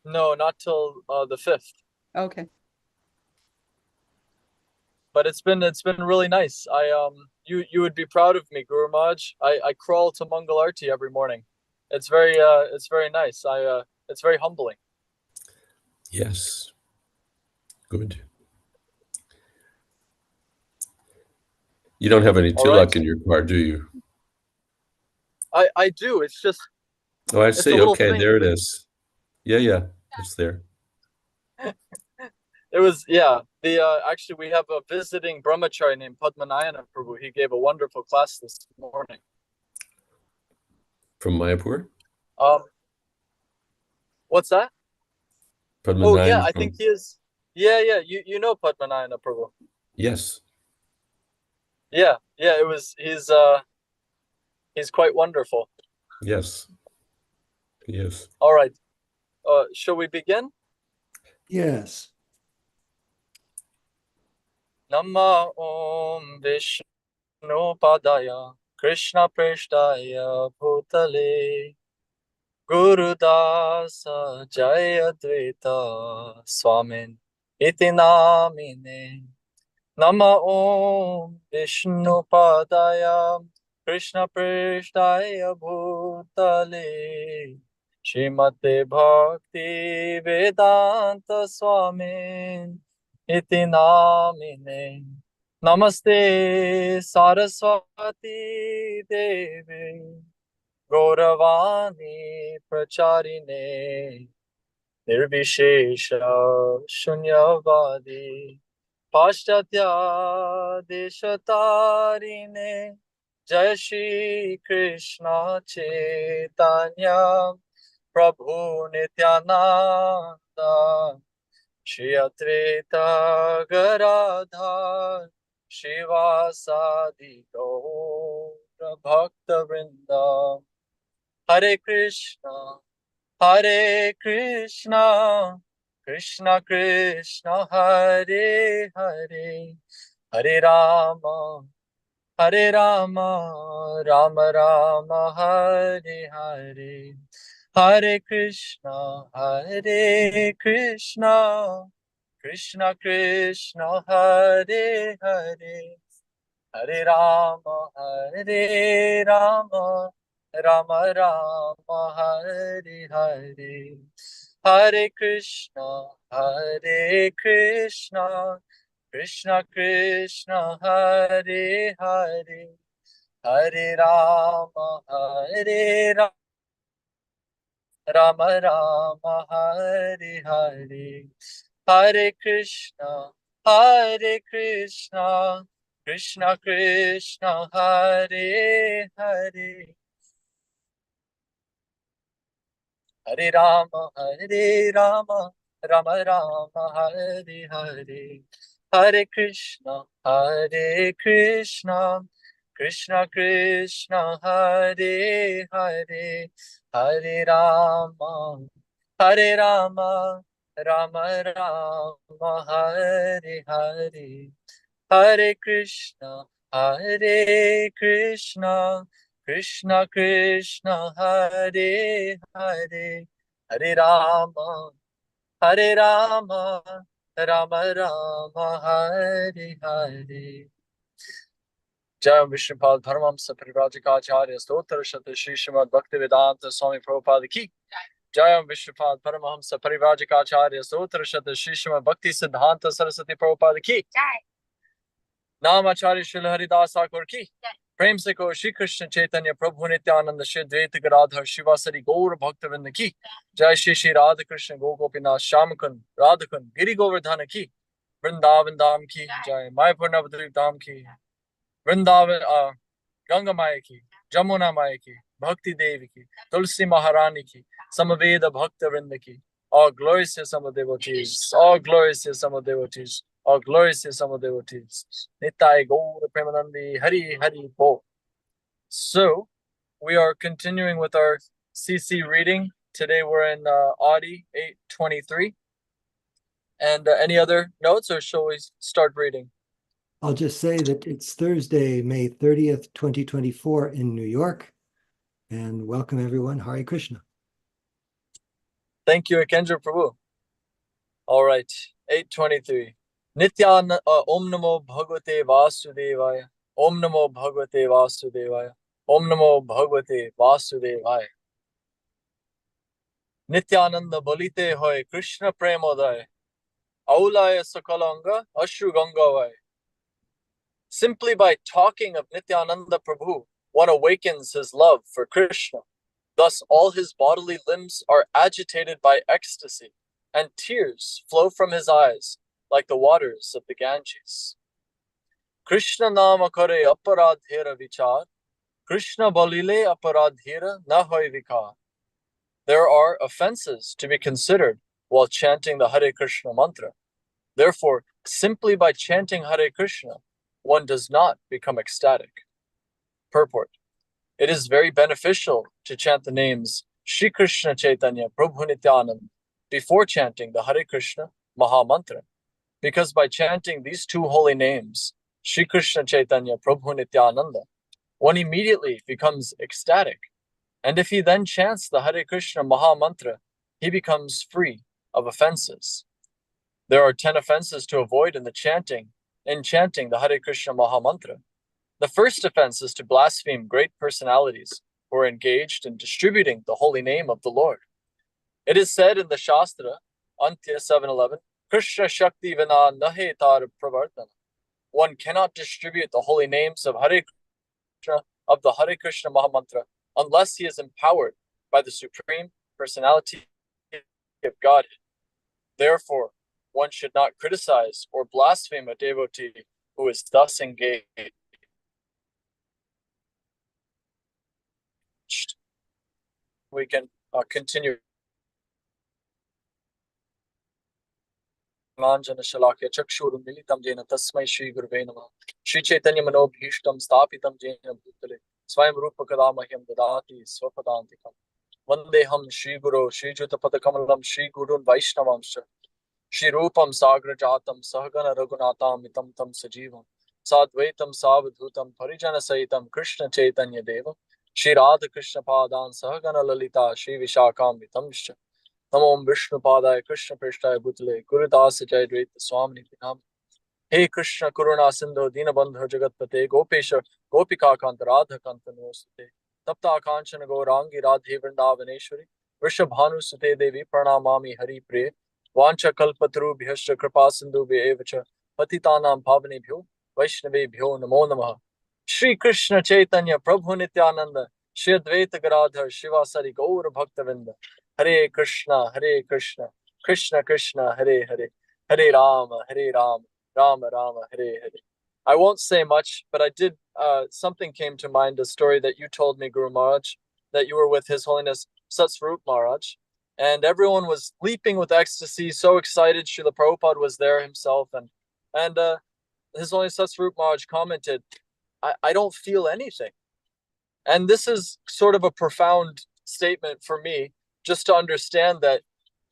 No, not till the 5th. Okay. But it's been really nice. You would be proud of me, Guru Maharaj. I crawl to Mangal Arti every morning. It's very nice. I it's very humbling. Yes, good. You don't have any All right. tulak in your car, do you? I do. It's just Oh, I it's a see. little Okay, thing. there it is. Yeah, yeah, it's there. It was, yeah. The actually we have a visiting brahmachari named Padmanayana Prabhu. He gave a wonderful class this morning. From Mayapur? Um, what's that? Oh yeah, Padmanabhan I think from, he is. Yeah, yeah. You know Padmanayana Prabhu. yes, Yeah, yeah. It was. He's quite wonderful. yes, yes. All right. Shall we begin? Yes. Nama Om Vishnu Padaya Krishna Preshtaya Bhutale Guru Dasa Jayadvaita Swamin Iti Namine Nama Om Vishnu Padaya Krishna Preshtaya Bhutale Srimate Bhakti Vedanta Swamin Iti Namine Namaste Saraswati Devi Gauravani Pracharine Nirvishesha Shunyavadi Paschatya Deshatarine Jai Shri Krishna Chaitanya Prabhu Nityananda Shri Advaita Garadhar Shivasadi Gaura Bhakta Vrinda Hare Krishna Hare Krishna, Krishna Krishna, Hare Hare, Hare Rama, Hare Rama, Rama Rama, Hare Hare, Hare Krishna, Hare Krishna, Krishna Krishna, Hare Hare, Hare Rama, Hare Rama, Rama Rama, Hare Hare, Hare Krishna, Hare Krishna, Krishna Krishna, Hare Hare, Hare Rama, Hare Rama, Rama Rama, Hare Hare, Hare Krishna, Hare Krishna, Krishna Krishna, Hare Hare, Hare Rama, Hare Rama, Rama Rama, Hare Hare, Hare Krishna, Hare Krishna, Krishna Krishna, Hare Hare, Hare Rama, Hare Rama, Rama Rama, Hare Hare, Hare Krishna, Hare Krishna, Krishna Krishna, Hare Hare, Hare Rama, Hare Rama, Rama Rama, Hare Hare. Jai Vishnupad Paramamsa Parivrajakaacharya Stotra Shata Shri Srimad Bhaktivedanta Swami Prabhupada Ki. Jai Vishnupad Paramahamsa Parivrajakaacharya Stotra Shata Shri Srimad Bhakti Siddhanta Saraswati Prabhupada Ki. नाम आचार्य श्रील हरिदास ठाकुर की प्रेम से को श्री कृष्ण चैतन्य प्रभु नित्यानंद श्री द्वैत गदाधर शिवासरी गौर भक्त वृंद की जय श्री श्री राधा कृष्ण गो गोपीनाथ श्याम कुंद राधा कुंद गिरि गोवर्धन की वृंदावन धाम की जय मायापुर नवद्वीप धाम की वृंदावन गंगा माया की जमुना माया की भक्ति देवी की तुलसी महारानी की समवेद भक्त वृंद की all glorious to some devotees, all glorious to some devotees, all glorious to some devotees. Nitai Gaura Premanandi Hari Hari Bo. So we are continuing with our CC reading. Today we're in Audi 823. And any other notes, or shall we start reading? I'll just say that it's Thursday, May 30th, 2024 in New York. And welcome everyone. Hare Krishna. Thank you, Kendra Prabhu. All right, 823. Nityan Om Namo Bhagavate Vasudevaya. Om Namo Bhagavate Vasudevaya. Om Namo Bhagavate Vasudevaya. Nityananda Bolite Hoy Krishna Premodaya. Aulaya Sakalanga Ashru Gangavaya. Simply by talking of Nityananda Prabhu, one awakens his love for Krishna. Thus, all his bodily limbs are agitated by ecstasy, and tears flow from his eyes like the waters of the Ganges. Krishna nama kare aparadhera vichar, Krishna bolile aparadhera na hoy vikar. There are offenses to be considered while chanting the Hare Krishna mantra. Therefore, simply by chanting Hare Krishna, one does not become ecstatic. Purport. It is very beneficial to chant the names Shri Krishna Caitanya Prabhu Nityananda before chanting the Hare Krishna Maha Mantra, because by chanting these two holy names, Shri Krishna Chaitanya Prabhu Nityananda, one immediately becomes ecstatic. And if he then chants the Hare Krishna Maha Mantra, he becomes free of offenses. There are 10 offenses to avoid in chanting the Hare Krishna Maha Mantra. The first offense is to blaspheme great personalities who are engaged in distributing the holy name of the Lord. It is said in the Shastra, Antya 7:11, Krishna Shakti Vina Nahe Tar Pravartana. One cannot distribute the holy names of Hare Krishna, of the Hare Krishna Maha Mantra, unless he is empowered by the Supreme Personality of Godhead. Therefore, one should not criticize or blaspheme a devotee who is thus engaged. We can continue. Shalakya Chakshurum Militam Jena Tasmai Shri Gurve Namah. Shri Chaitanya Manobhishtam Stapitam Jena Bhutale. Swayam Rupa Kadamahyam Dadati Swapadantikam. Vandeham Shri Guru Shri Jutapatakamallam Shri Gurun Vaishnavamsha. Shri Rupam Sagra Jatam Sahagana Raghunatam Mitam Tam Sajivam. Sadvaitam Savadhutam Parijana Saitam Krishna Chaitanya Devam. Shri Radha Krishna Padan Sahagana Lalita Shri Vishakam Mitamsha. Namo Vishnu Padaya Krishna Prishtaya Bhutale Gurudas Jayadvaita Swami Nam. Hey Krishna Kuruna Sindhu Dinabandha Jagatpate Gopesha Gopika Kanta Radha Kanta Nusate Tapta Kanchana Gaurangi Radhe Vrindavaneshwari Vrishabhanu Sute Devi Pranamami Hari Priye Vancha Kalpatru Bhyascha Kripa Sindhu Bhyevacha Patitanam Pavanebhyo Vaishnavebhyo Namo Namaha. Shri Krishna Chaitanya Prabhu Nityananda Shri Advaita Gadadhar Shivasari Gaura Bhaktavinda. Hare Krishna, Krishna Krishna, Hare Hare, Hare Rama, Rama Rama, Hare Hare. I won't say much, but I did, something came to mind, a story that you told me, Guru Maharaj, that you were with His Holiness Satsvarup Maharaj, and everyone was leaping with ecstasy, so excited. Srila Prabhupada was there himself, and His Holiness Satsvarup Maharaj commented, I don't feel anything. And this is sort of a profound statement for me, just to understand that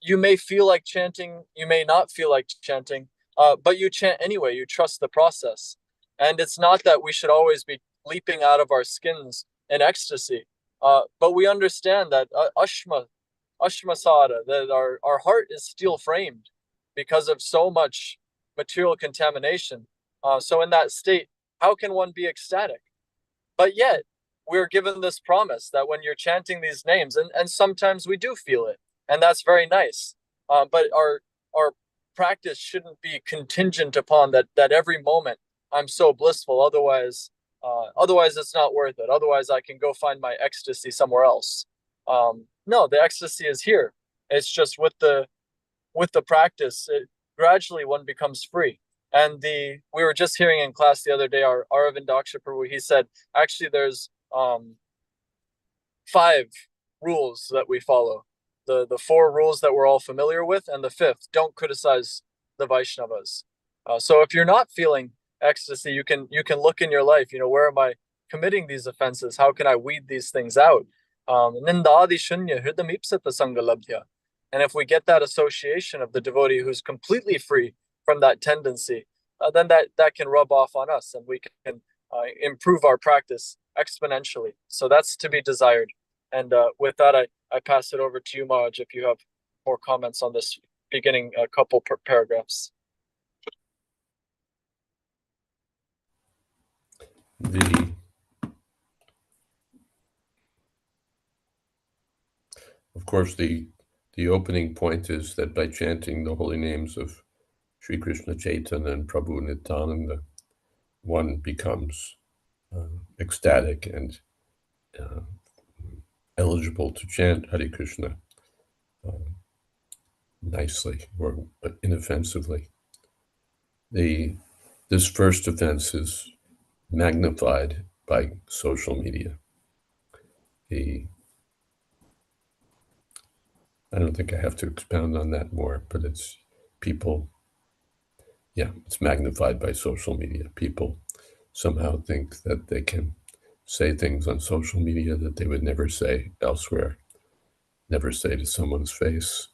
you may feel like chanting, you may not feel like chanting, but you chant anyway, you trust the process. And it's not that we should always be leaping out of our skins in ecstasy, but we understand that ashmasada, that our heart is steel framed because of so much material contamination. So in that state, how can one be ecstatic? But yet, we're given this promise that when you're chanting these names, and sometimes we do feel it, and that's very nice. But our practice shouldn't be contingent upon that every moment I'm so blissful. Otherwise it's not worth it. Otherwise, I can go find my ecstasy somewhere else. No, the ecstasy is here. It's just with the practice, gradually one becomes free. And we were just hearing in class the other day, our Aravind Daksha Prabhu, he said, actually there's 5 rules that we follow. The 4 rules that we're all familiar with, and the 5th, don't criticize the Vaishnavas. So if you're not feeling ecstasy, you can look in your life, where am I committing these offenses? How can I weed these things out? Nindadi shunya hridam ipsata sangalabdhya. And if we get that association of the devotee who's completely free from that tendency, then that can rub off on us, and we can improve our practice exponentially. So that's to be desired. And with that, I pass it over to you, Maharaj, if you have more comments on this beginning a couple paragraphs. Of course, the opening point is that by chanting the holy names of Sri Krishna Chaitanya and Prabhu Nityananda, one becomes ecstatic and eligible to chant Hare Krishna nicely or inoffensively. This first offense is magnified by social media. I don't think I have to expound on that more, but it's magnified by social media. People somehow think that they can say things on social media that they would never say elsewhere, never say to someone's face.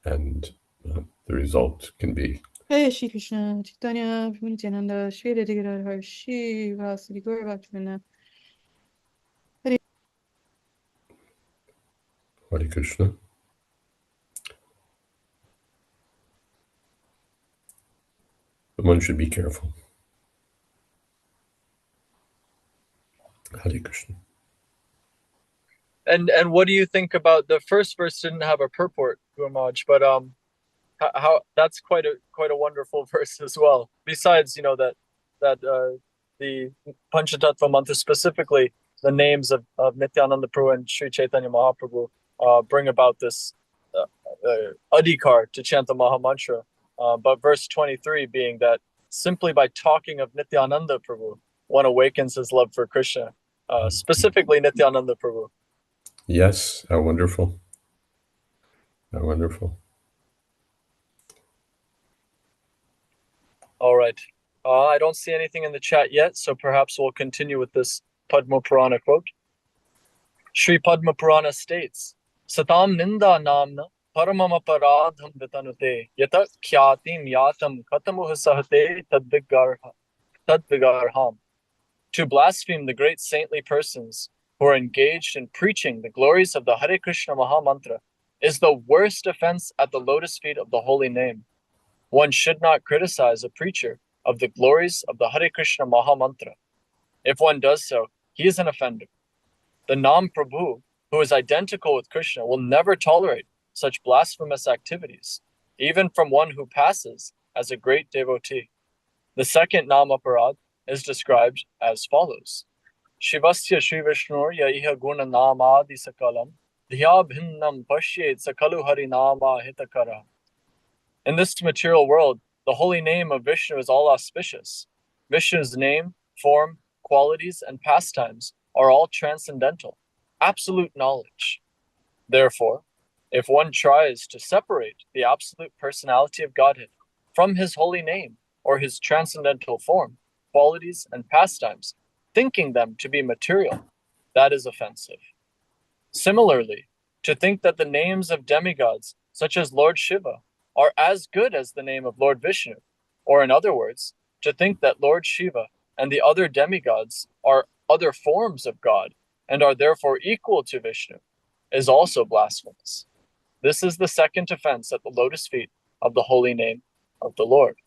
And the result can be Hey Shri Krishna, Chaitanya, Prabhu Nityananda, Shri Radhikara, Shri Vasudi Gaura Bhaktivinoda. Hare Krishna. But one should be careful. Hare Krishna. And what do you think about the first verse? Didn't have a purport, Gurmaj, but how that's quite a wonderful verse as well. Besides, that the Panchatattva mantra, specifically the names of Nityananda Prabhu and Sri Chaitanya Mahaprabhu, bring about this adhikar to chant the Maha Mantra. But verse 23 being that simply by talking of Nityananda Prabhu, one awakens his love for Krishna, specifically Nityananda Prabhu. Yes, how wonderful. How wonderful. All right. I don't see anything in the chat yet, so perhaps we'll continue with this Padma Purana quote. Sri Padma Purana states, Satam Ninda Namna Paramama Paradham Vitanute Yata Kyatim Yatam Katamuha Sahate Tadvigarham. To blaspheme the great saintly persons who are engaged in preaching the glories of the Hare Krishna Maha Mantra is the worst offense at the lotus feet of the holy name. One should not criticize a preacher of the glories of the Hare Krishna Maha Mantra. If one does so, he is an offender. The Nam Prabhu, who is identical with Krishna, will never tolerate such blasphemous activities, even from one who passes as a great devotee. The second Nam Aparad is described as follows. Shivasya Shri Vishnur Yaiha Guna Namadi Sakalam Dhya Bhinnam Pashyet Sakalu Hari Nama Hitakara. In this material world, the holy name of Vishnu is all auspicious. Vishnu's name, form, qualities, and pastimes are all transcendental, absolute knowledge. Therefore, if one tries to separate the absolute personality of Godhead from his holy name or his transcendental form, qualities, and pastimes, thinking them to be material, that is offensive. Similarly, to think that the names of demigods, such as Lord Shiva, are as good as the name of Lord Vishnu, or in other words, to think that Lord Shiva and the other demigods are other forms of God and are therefore equal to Vishnu, is also blasphemous. This is the second offense at the lotus feet of the holy name of the Lord.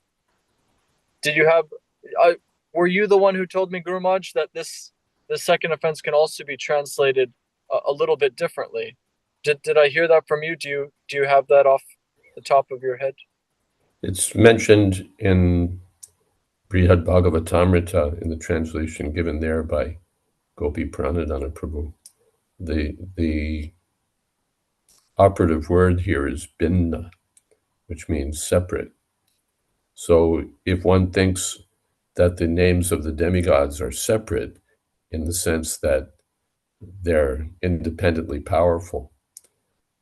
Were you the one who told me, Guru Maharaj, that this second offense can also be translated a little bit differently? Did I hear that from you? Do you have that off the top of your head? It's mentioned in Srimad-Bhagavatam in the translation given there by Gopi Pranadhana Prabhu. The operative word here is binna, which means separate. So if one thinks that the names of the demigods are separate in the sense that they're independently powerful,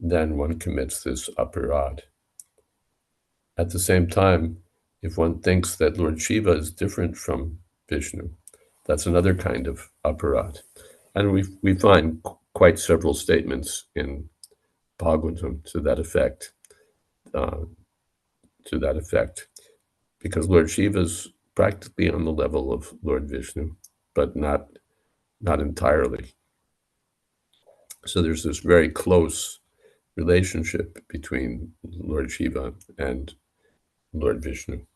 then one commits this aparad. At the same time, if one thinks that Lord Shiva is different from Vishnu, that's another kind of aparad. And we find quite several statements in Bhagavatam to that effect. Because Lord Shiva is practically on the level of Lord Vishnu, but not entirely. So there's this very close relationship between Lord Shiva and Lord Vishnu.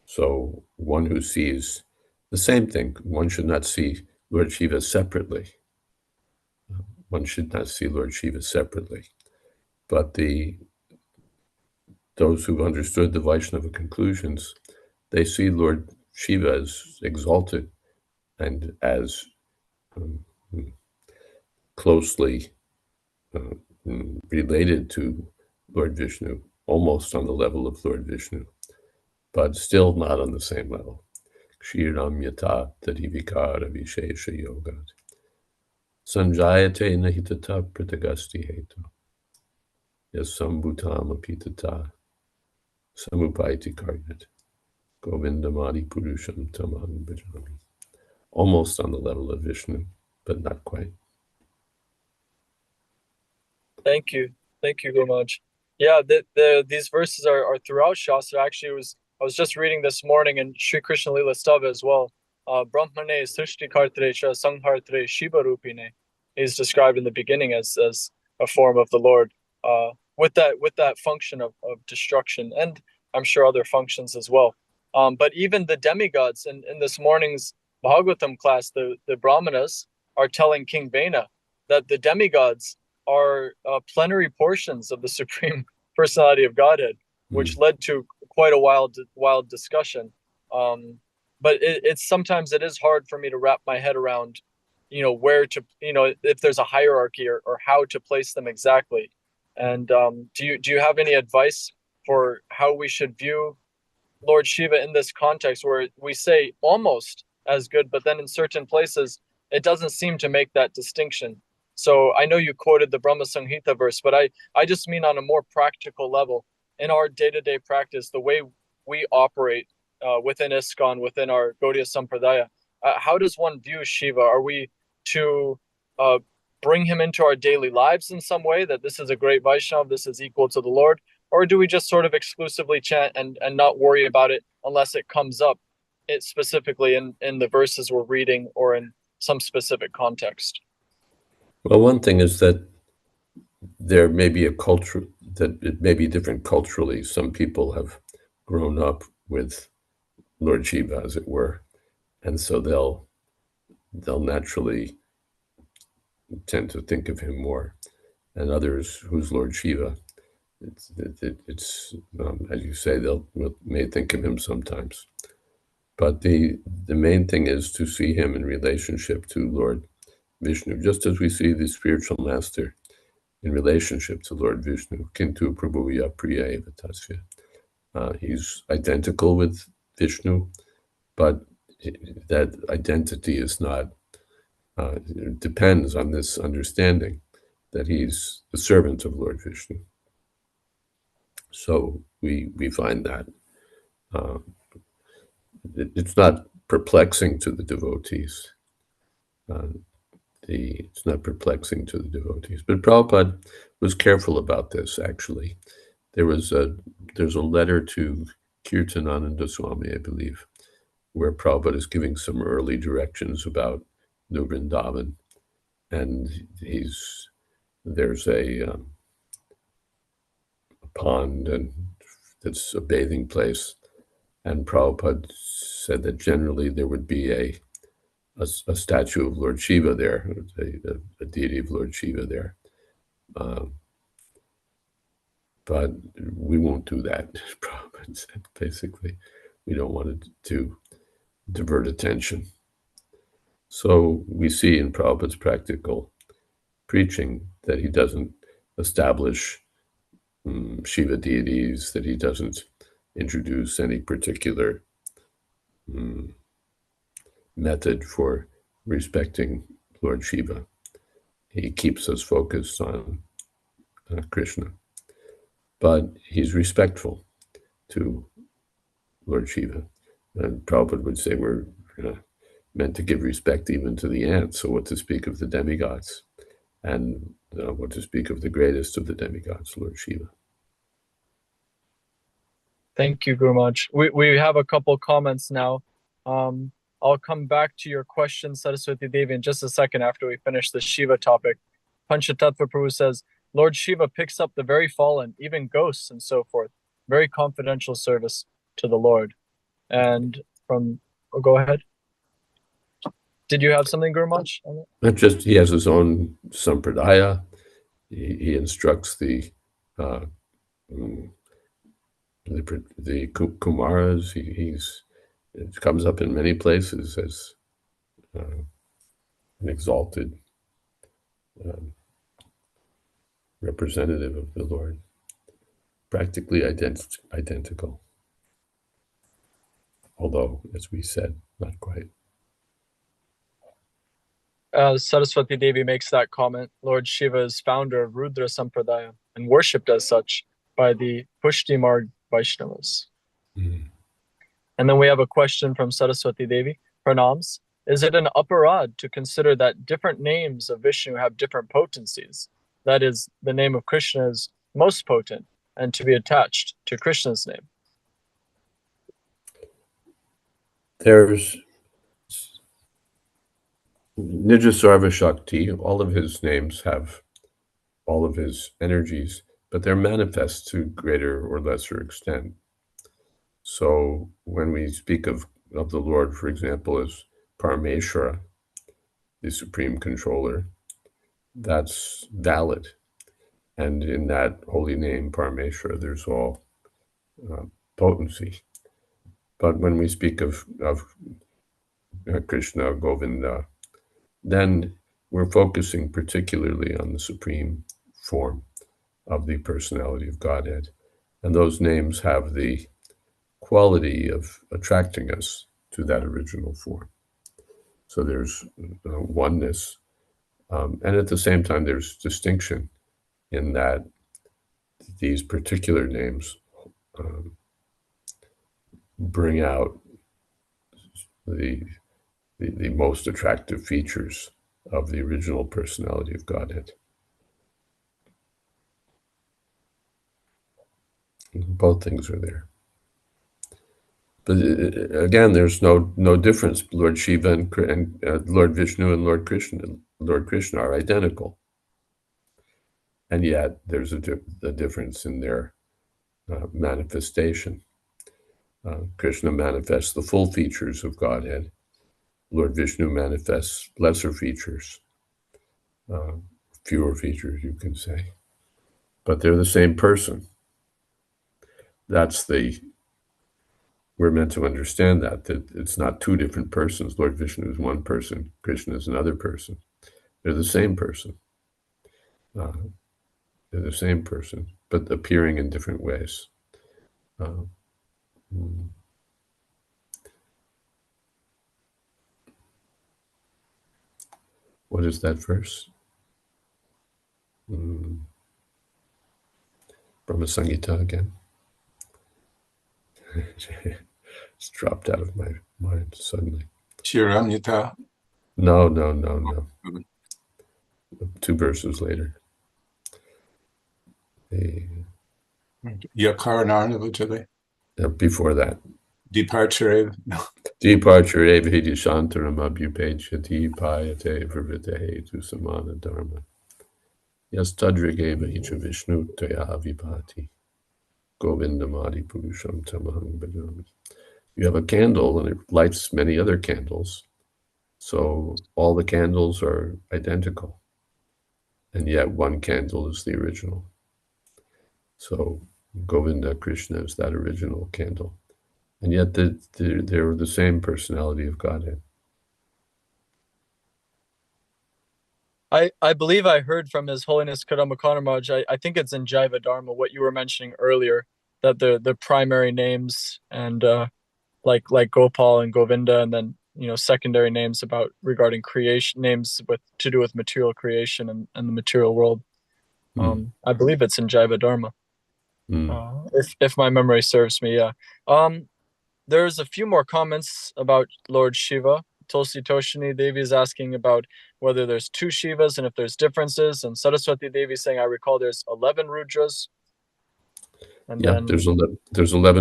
So one who sees the same thing, one should not see Lord Shiva separately. One should not see Lord Shiva separately. But those who've understood the Vaishnava conclusions, they see Lord Shiva as exalted and as closely related to Lord Vishnu, almost on the level of Lord Vishnu, but still not on the same level. Kshiram yata tadivikara vishesha yogat. Sanjayate nahitata pritagasti hetu. Yasambhutam apitata samupaiti karyat. Govindamadi purusham tamam bhajami. Almost on the level of Vishnu, but not quite. Thank you, Gurmaj. Yeah, these verses are throughout Shastra. Actually, I was just reading this morning in Sri Krishna Lila Stava as well. Brahmane Srishti Kartresha Sanghartre Shiva Rupine is described in the beginning as a form of the Lord, with that function of destruction, and I'm sure other functions as well. But even the demigods in this morning's Bhagavatam class, the Brahmanas are telling King Vena that the demigods are plenary portions of the Supreme Personality of Godhead, which led to quite a wild discussion. But it's sometimes it is hard for me to wrap my head around, where to, if there's a hierarchy or how to place them exactly. And do you have any advice for how we should view Lord Shiva in this context, where we say almost as good, but then in certain places it doesn't seem to make that distinction? So I know you quoted the Brahma Samhita verse, but I just mean on a more practical level, in our day-to-day practice, the way we operate within ISKCON, within our Gaudiya Sampradaya, how does one view Shiva? Are we to bring him into our daily lives in some way, that this is a great Vaishnava, this is equal to the Lord? Or do we just sort of exclusively chant and not worry about it unless it comes up specifically in the verses we're reading or in some specific context? Well, one thing is that there may be a culture that it may be different culturally. Some people have grown up with Lord Shiva, as it were, and so they'll naturally tend to think of him more. And others who's Lord Shiva, it's as you say, may think of him sometimes. But the main thing is to see him in relationship to Lord Vishnu, just as we see the spiritual master in relationship to Lord Vishnu. Kintu Prabhuya Priya eva tasya. He's identical with Vishnu, but that identity is not, it depends on this understanding that he's the servant of Lord Vishnu. So we find that it's not perplexing to the devotees. It's not perplexing to the devotees. But Prabhupada was careful about this, actually. There's a letter to Kirtanananda Swami, I believe, where Prabhupada is giving some early directions about New Vrindavan. And there's a pond, and that's a bathing place. And Prabhupada said that generally there would be a statue of Lord Shiva there, a deity of Lord Shiva there. But we won't do that, Prabhupada said. Basically, we don't want it to divert attention. So we see in Prabhupada's practical preaching that he doesn't establish Shiva deities, that he doesn't introduce any particular method for respecting Lord Shiva. He keeps us focused on Krishna. But he's respectful to Lord Shiva. And Prabhupada would say we're meant to give respect even to the ants, so what to speak of the demigods, and what to speak of the greatest of the demigods, Lord Shiva. Thank you, Gurumaj. We have a couple comments now. I'll come back to your question, Saraswati Devi, in just a second after we finish the Shiva topic. Panchatattva Prabhu says, Lord Shiva picks up the very fallen, even ghosts and so forth. Very confidential service to the Lord. And from, oh, go ahead. Did you have something, Guru Maharaj? Not just, he has his own sampradaya. He instructs the Kumaras. It comes up in many places as an exalted representative of the Lord, practically identical, although, as we said, not quite. Saraswati Devi makes that comment. Lord Shiva is founder of Rudra Sampradaya and worshipped as such by the Pushti Marg Vaishnavas. And then we have a question from Saraswati Devi. Pranams. Is it an aparad to consider that different names of Vishnu have different potencies? That is, the name of Krishna is most potent and to be attached to Krishna's name. There's Nijasarva Shakti. All of his names have all of his energies, but they're manifest to greater or lesser extent. So when we speak of the Lord, for example, as Parameshwara, the supreme controller, that's valid. And in that holy name, Parameshwara, there's all potency. But when we speak of Krishna, Govinda, then we're focusing particularly on the supreme form of the personality of Godhead. And those names have the quality of attracting us to that original form. So there's oneness. And at the same time, there's distinction in that these particular names bring out the most attractive features of the original personality of Godhead. Both things are there. But again, there's no difference. Lord Shiva and Lord Vishnu and Lord Krishna are identical. And yet there's a difference in their manifestation. Krishna manifests the full features of Godhead. Lord Vishnu manifests lesser features, fewer features, you can say. But they're the same person. We're meant to understand that it's not two different persons. Lord Vishnu is one person, Krishna is another person. They're the same person. They're the same person, but appearing in different ways. What is that verse? Brahma Samhita again. It's dropped out of my mind suddenly. Shiramyata. No. 2 verses later. Yakaranarnavajale. Before that. Departure. Departure evhidi shantaram abhupechati payate vrivitahe tu samana dharma. Yas tadrigeva hicha vishnu taya vipati. Govindamadi purusham tamaham bhajami. You have a candle and it lights many other candles. So all the candles are identical. And yet one candle is the original. So Govinda, Krishna is that original candle. And yet they're the same personality of Godhead. I believe I heard from His Holiness Caitanya Caritamrta, I think it's in Jayadvaita, what you were mentioning earlier, that the primary names and like Gopal and Govinda, and then secondary names regarding creation, names to do with material creation and the material world. I believe it's in Jayadvaita. If my memory serves me, yeah. There's a few more comments about Lord Shiva. Tulsi Toshini Devi is asking about whether there's 2 Shivas and if there's differences. And Saraswati Devi is saying, I recall there's 11 Rudras. And yeah, there's 11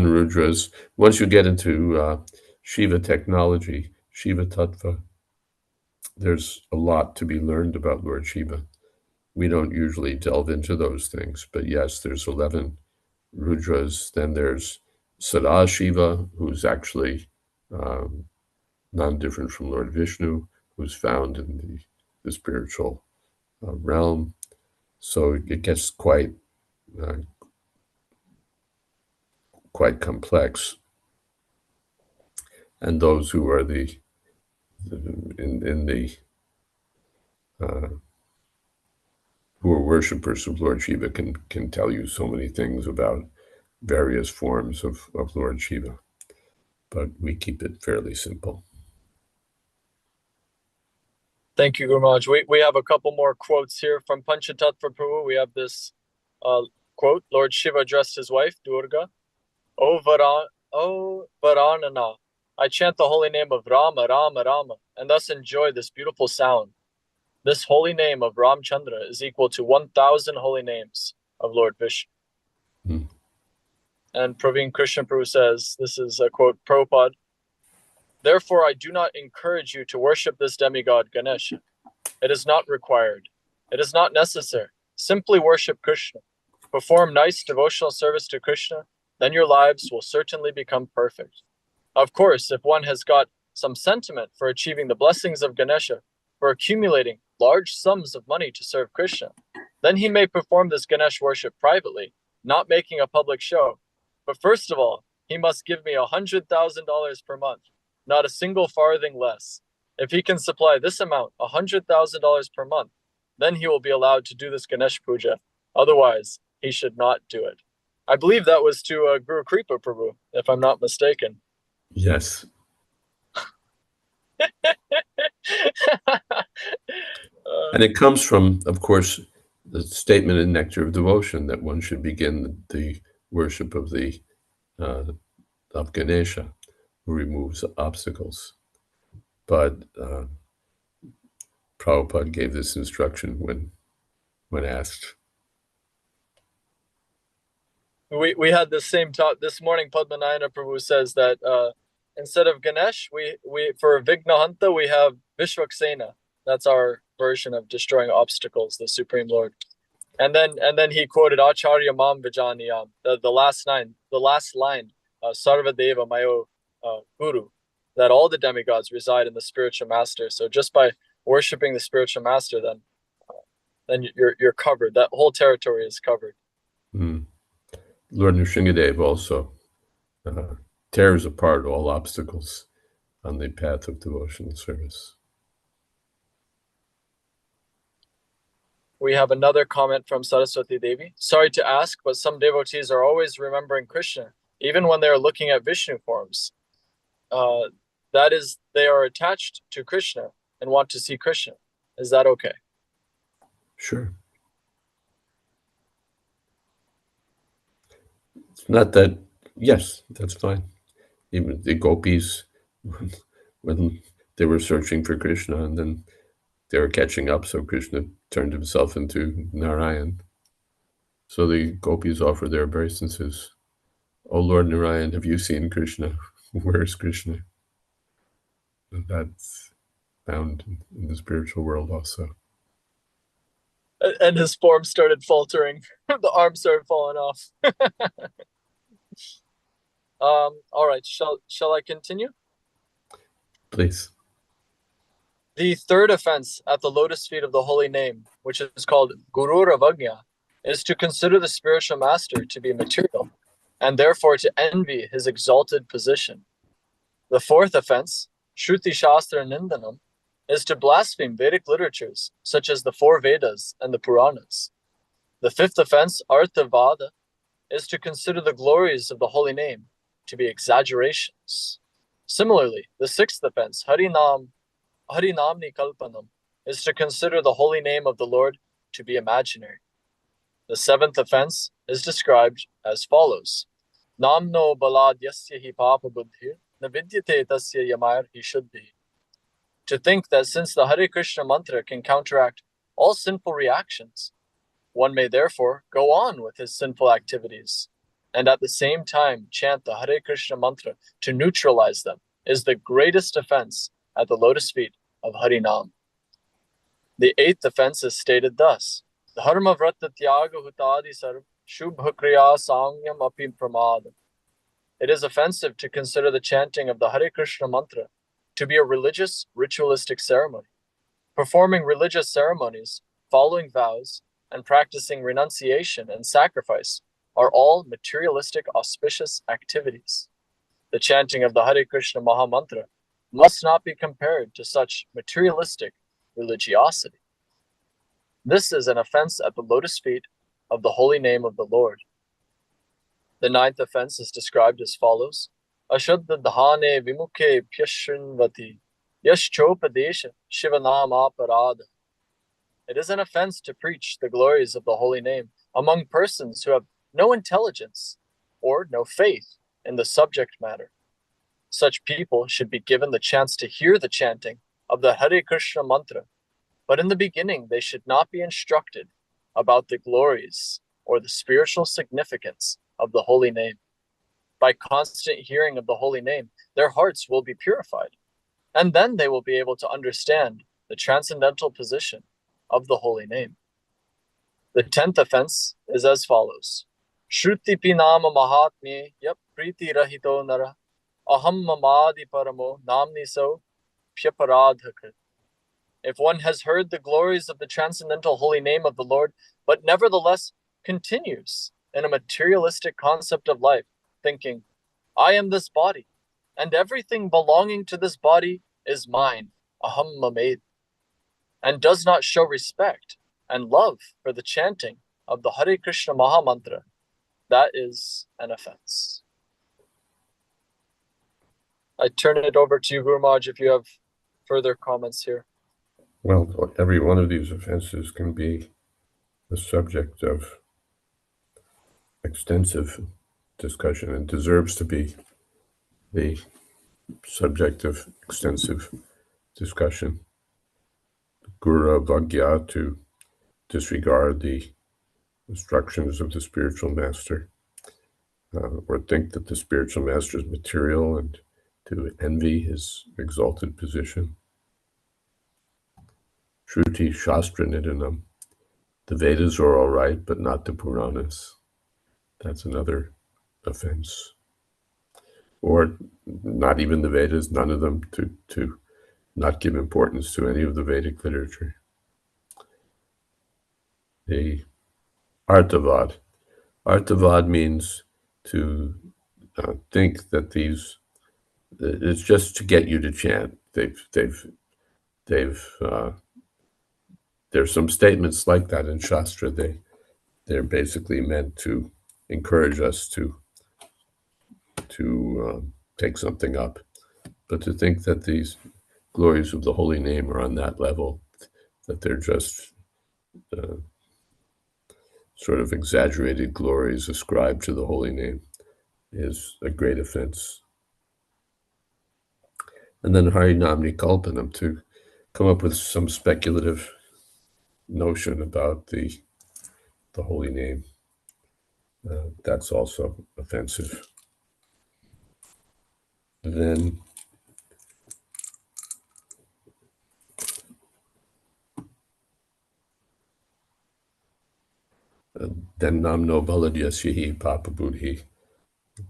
Rudras. Once you get into Shiva technology, Shiva Tattva, there's a lot to be learned about Lord Shiva. we don't usually delve into those things, but yes, there's 11 Rudras. Then there's Sadashiva, who's actually non-different from Lord Vishnu, who's found in the spiritual realm. So it gets quite complex. And those who are who are worshippers of Lord Shiva can tell you so many things about various forms of Lord Shiva, but we keep it fairly simple. Thank you, Guru Maharaj. We have a couple more quotes here from Panchatattva Prabhu. We have this quote: Lord Shiva addressed his wife, Durga, O Varanana, I chant the holy name of Rama, Rama, Rama, and thus enjoy this beautiful sound. This holy name of Ramchandra is equal to 1,000 holy names of Lord Vishnu. And Praveen Krishna Prabhu says, this is a quote, Prabhupada, therefore I do not encourage you to worship this demigod Ganesha. It is not required. It is not necessary. Simply worship Krishna. Perform nice devotional service to Krishna, then your lives will certainly become perfect. Of course, if one has got some sentiment for achieving the blessings of Ganesha, for accumulating large sums of money to serve Krishna, then he may perform this Ganesh worship privately, not making a public show. But first of all, he must give me $100,000 per month, not a single farthing less. If he can supply this amount, $100,000 per month, then he will be allowed to do this Ganesh puja. Otherwise, he should not do it. I believe that was to Guru Kripa Prabhu, if I'm not mistaken. Yes. And it comes from, of course, the statement in Nectar of Devotion that one should begin the worship of Ganesha, who removes obstacles. But Prabhupada gave this instruction when asked. We had the same talk this morning. Padmanayana Prabhu says that instead of Ganesh, we for Vignahanta we have Vishwaksena. That's our version of destroying obstacles, the Supreme Lord. And then he quoted Acharya Mam Vijaniyam, the last line, Sarva Deva Mayo Guru, that all the demigods reside in the spiritual master. So just by worshiping the spiritual master, then you're covered. That whole territory is covered. Lord Nrsingadev also tears apart all obstacles on the path of devotional service. We have another comment from Saraswati Devi. Sorry to ask, but some devotees are always remembering Krishna, even when they are looking at Vishnu forms. That is, they are attached to Krishna and want to see Krishna. Is that okay? Sure. It's not that, yes, that's fine. Even the gopis, when they were searching for Krishna, and then they were catching up, so Krishna turned himself into Narayan. So the gopis offered their obeisances. Oh Lord Narayan, have you seen Krishna? Where is Krishna? And that's found in the spiritual world also. And his form started faltering. The arm started falling off. All right, shall I continue? Please. The third offense at the lotus feet of the holy name, which is called Guru Ravagya, is to consider the spiritual master to be material, and therefore to envy his exalted position. The fourth offense, Shruti Shastra Nindanam, is to blaspheme Vedic literatures, such as the four Vedas and the Puranas. The fifth offense, Arthavada, is to consider the glories of the holy name to be exaggerations. Similarly, the sixth offense, Harinamni Kalpanam, is to consider the holy name of the Lord to be imaginary. The seventh offense is described as follows. Namno balad yasya hi papa buddhi, navidyate tasya yamayar hi shuddhi. To think that since the Hare Krishna mantra can counteract all sinful reactions, one may therefore go on with his sinful activities, and at the same time chant the Hare Krishna mantra to neutralize them, is the greatest offense at the lotus feet of Harinam. The eighth offense is stated thus. Dharma vrata tyaga hutadi sarv shubha kriya sangyam api pramad. It is offensive to consider the chanting of the Hare Krishna mantra to be a religious, ritualistic ceremony. Performing religious ceremonies, following vows, and practicing renunciation and sacrifice are all materialistic, auspicious activities. The chanting of the Hare Krishna Maha Mantra must not be compared to such materialistic religiosity. This is an offense at the lotus feet of the holy name of the Lord. The ninth offense is described as follows: Ashuddha dhane vimukhe pyashrinvati yashchopadesha shivanama parada. It is an offense to preach the glories of the holy name among persons who have no intelligence or no faith in the subject matter. Such people should be given the chance to hear the chanting of the Hare Krishna mantra, but in the beginning they should not be instructed about the glories or the spiritual significance of the holy name. By constant hearing of the holy name, their hearts will be purified, and then they will be able to understand the transcendental position of the holy name. The 10th offense is as follows: Shruti pinama mahatmye yap priti rahito nara aham mamadi paramo namni so pyaparadhakrit. If one has heard the glories of the transcendental holy name of the Lord, but nevertheless continues in a materialistic concept of life, thinking, I am this body, and everything belonging to this body is mine, aham mamed, and does not show respect and love for the chanting of the Hare Krishna Maha Mantra, that is an offense. I turn it over to you, Guru Maharaj, if you have further comments here. Well, every one of these offenses can be the subject of extensive discussion and deserves to be the subject of extensive discussion. Guru Bhagya, to disregard the instructions of the spiritual master, or think that the spiritual master is material, and to envy his exalted position. Shruti Shastra Nidanam. The Vedas are all right, but not the Puranas. That's another offense. Or not even the Vedas, none of them, to not give importance to any of the Vedic literature. The Artavad. Artavad means to think that it's just to get you to chant. There's some statements like that in Shastra. They're basically meant to encourage us to take something up. But to think that these glories of the holy name are on that level, that they're just sort of exaggerated glories ascribed to the holy name, is a great offense. And then Harinamni Kalpanam, to come up with some speculative notion about the holy name. That's also offensive. Then namno baladhyasyahi papa buddhi,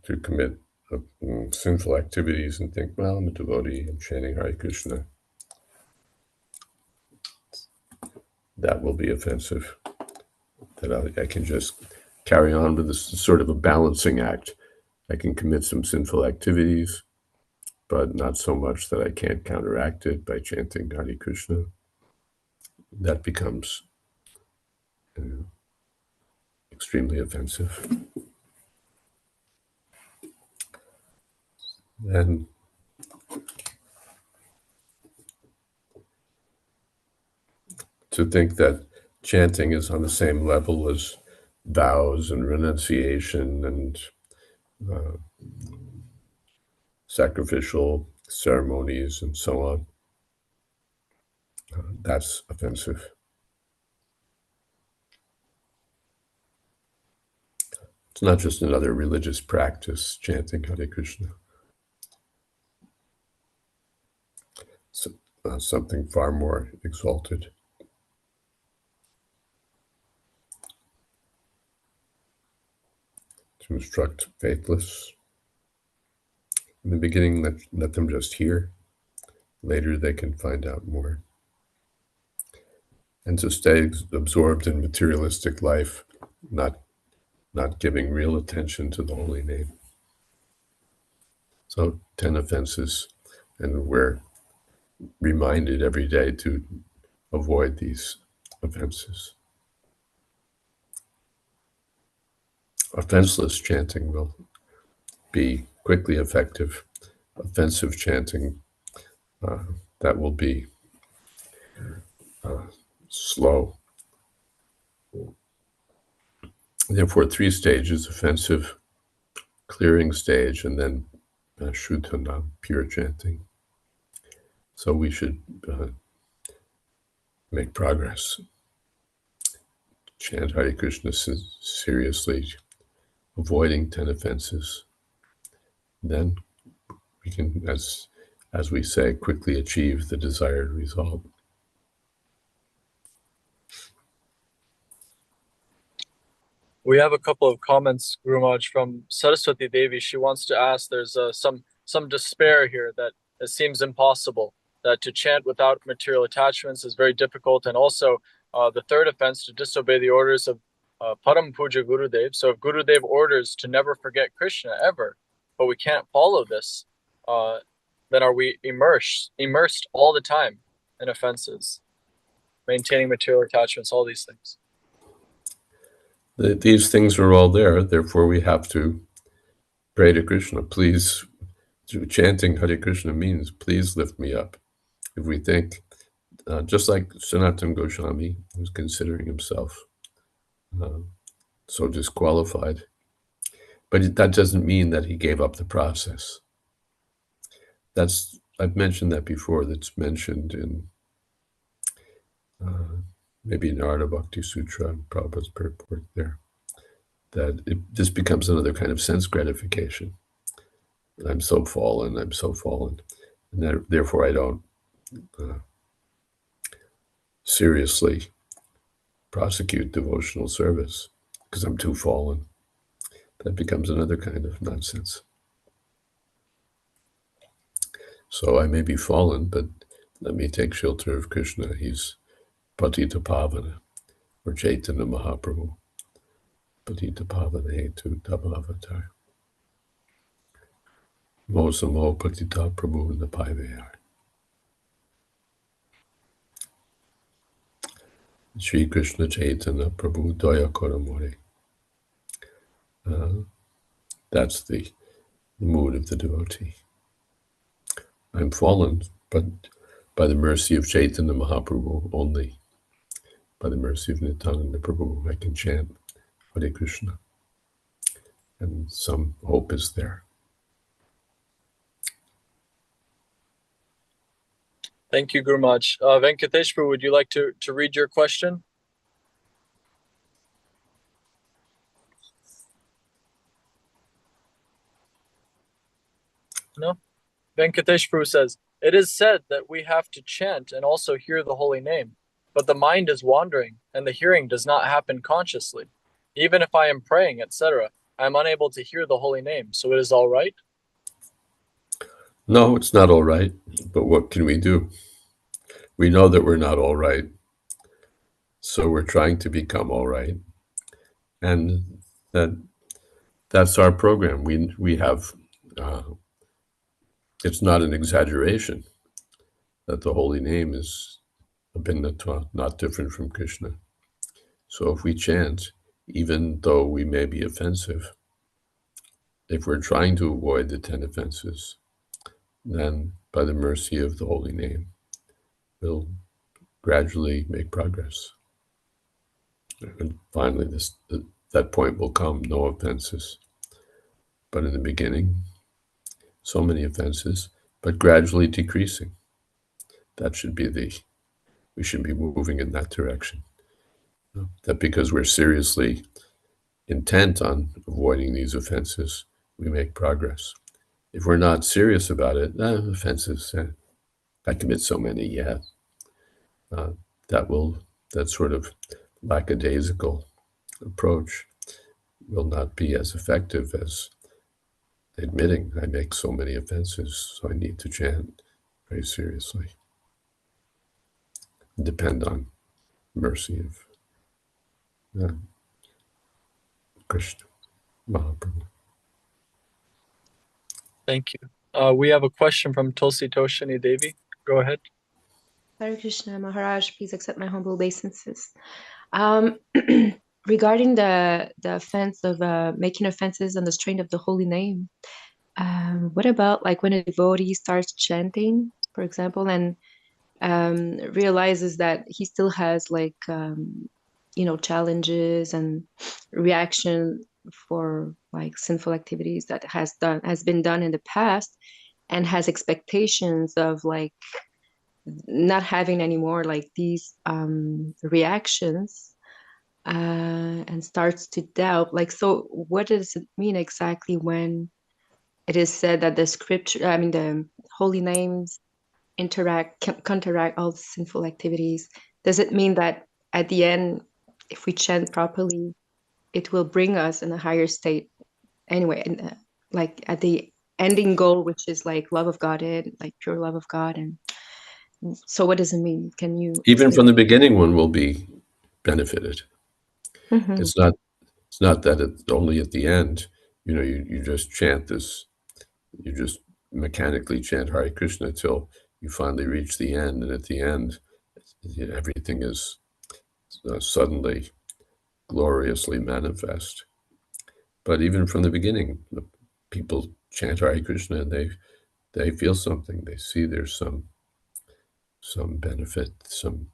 to commit sinful activities and think, well, I'm a devotee, I'm chanting Hare Krishna. That will be offensive. That I can just carry on with this sort of a balancing act. I can commit some sinful activities, but not so much that I can't counteract it by chanting Hare Krishna. That becomes extremely offensive. And to think that chanting is on the same level as vows and renunciation and sacrificial ceremonies and so on, that's offensive. It's not just another religious practice, chanting Hare Krishna. So, something far more exalted. to instruct faithless. In the beginning, let them just hear. Later, they can find out more. And to stay absorbed in materialistic life, not giving real attention to the holy name. So 10 offenses, and we're reminded every day to avoid these offenses. Offenseless chanting will be quickly effective. Offensive chanting, that will be slow. Therefore, 3 stages: offensive, clearing stage, and then Shuddhana, pure chanting. So we should make progress. Chant Hare Krishna seriously, avoiding 10 offenses. Then we can, as we say, quickly achieve the desired result. We have a couple of comments, Guru Maharaj, from Saraswati Devi. She wants to ask, there's some despair here that it seems impossible, that to chant without material attachments is very difficult, and also the third offense, to disobey the orders of Param Puja Gurudev. So if Gurudev orders to never forget Krishna ever, but we can't follow this, then are we immersed all the time in offenses, maintaining material attachments, all these things? These things are all there, therefore we have to pray to Krishna. Please, chanting Hare Krishna means, please lift me up. If we think, just like Sanatana Goswami was considering himself so disqualified, but that doesn't mean that he gave up the process. I've mentioned that before. That's mentioned in maybe Narada Bhakti Sutra, Prabhupada's purport there, that this becomes another kind of sense gratification. I'm so fallen, and therefore I don't seriously prosecute devotional service because I'm too fallen. That becomes another kind of nonsense. So I may be fallen, but let me take shelter of Krishna. He's Patita Pavana, or Chaitanya Mahaprabhu. Patita Pavana Hetu Tabhavatar. Mosamo Patita Prabhu Napayvayar. Sri Krishna Chaitanya Prabhu Daya Koramore. That's the mood of the devotee. I'm fallen, but by the mercy of Chaitanya Mahaprabhu only, by the mercy of Nityananda Prabhu, I can chant Hare Krishna, and some hope is there. Thank you, Guru Maharaj. Venkatesh Prabhu, would you like to read your question? No? Venkatesh Prabhu says, it is said that we have to chant and also hear the holy name, but the mind is wandering and the hearing does not happen consciously. Even if I am praying, etc., I am unable to hear the holy name, so it is all right? No, it's not all right, but what can we do? We know that we're not all right, so we're trying to become all right, and that's our program. We have, it's not an exaggeration that the holy name is Abhinatva, not different from Krishna. So if we chant, even though we may be offensive, if we're trying to avoid the 10 offenses, then by the mercy of the holy name, we'll gradually make progress. And finally, that point will come, no offenses. But in the beginning, so many offenses, but gradually decreasing. That should be we should be moving in that direction. That because we're seriously intent on avoiding these offenses, we make progress. If we're not serious about it, offenses, I commit so many, that sort of lackadaisical approach will not be as effective as admitting I make so many offenses, so I need to chant very seriously. Depend on mercy of Krishna Mahaprabhu. Thank you. We have a question from Tulsi Toshini Devi. Go ahead. Hare Krishna Maharaj, please accept my humble obeisances. Regarding the offense of making offenses on the strain of the holy name, what about like when a devotee starts chanting, for example, and realizes that he still has like challenges and reaction for like sinful activities that has been done in the past, and has expectations of like not having any more like these reactions, and starts to doubt, like, so what does it mean exactly when it is said that the scripture, I mean the holy names counteract all the sinful activities? Does it mean that at the end, if we chant properly, it will bring us in a higher state anyway, and like at the ending goal, which is like love of God, and like pure love of God? And so what does it mean? Can you Even from the beginning, one will be benefited. Mm-hmm. It's not that it's only at the end. You just chant this, you just mechanically chant Hare Krishna till you finally reach the end, and at the end, everything is suddenly gloriously manifest. But even from the beginning, the people chant Hare Krishna and they feel something. They see there's some benefit, some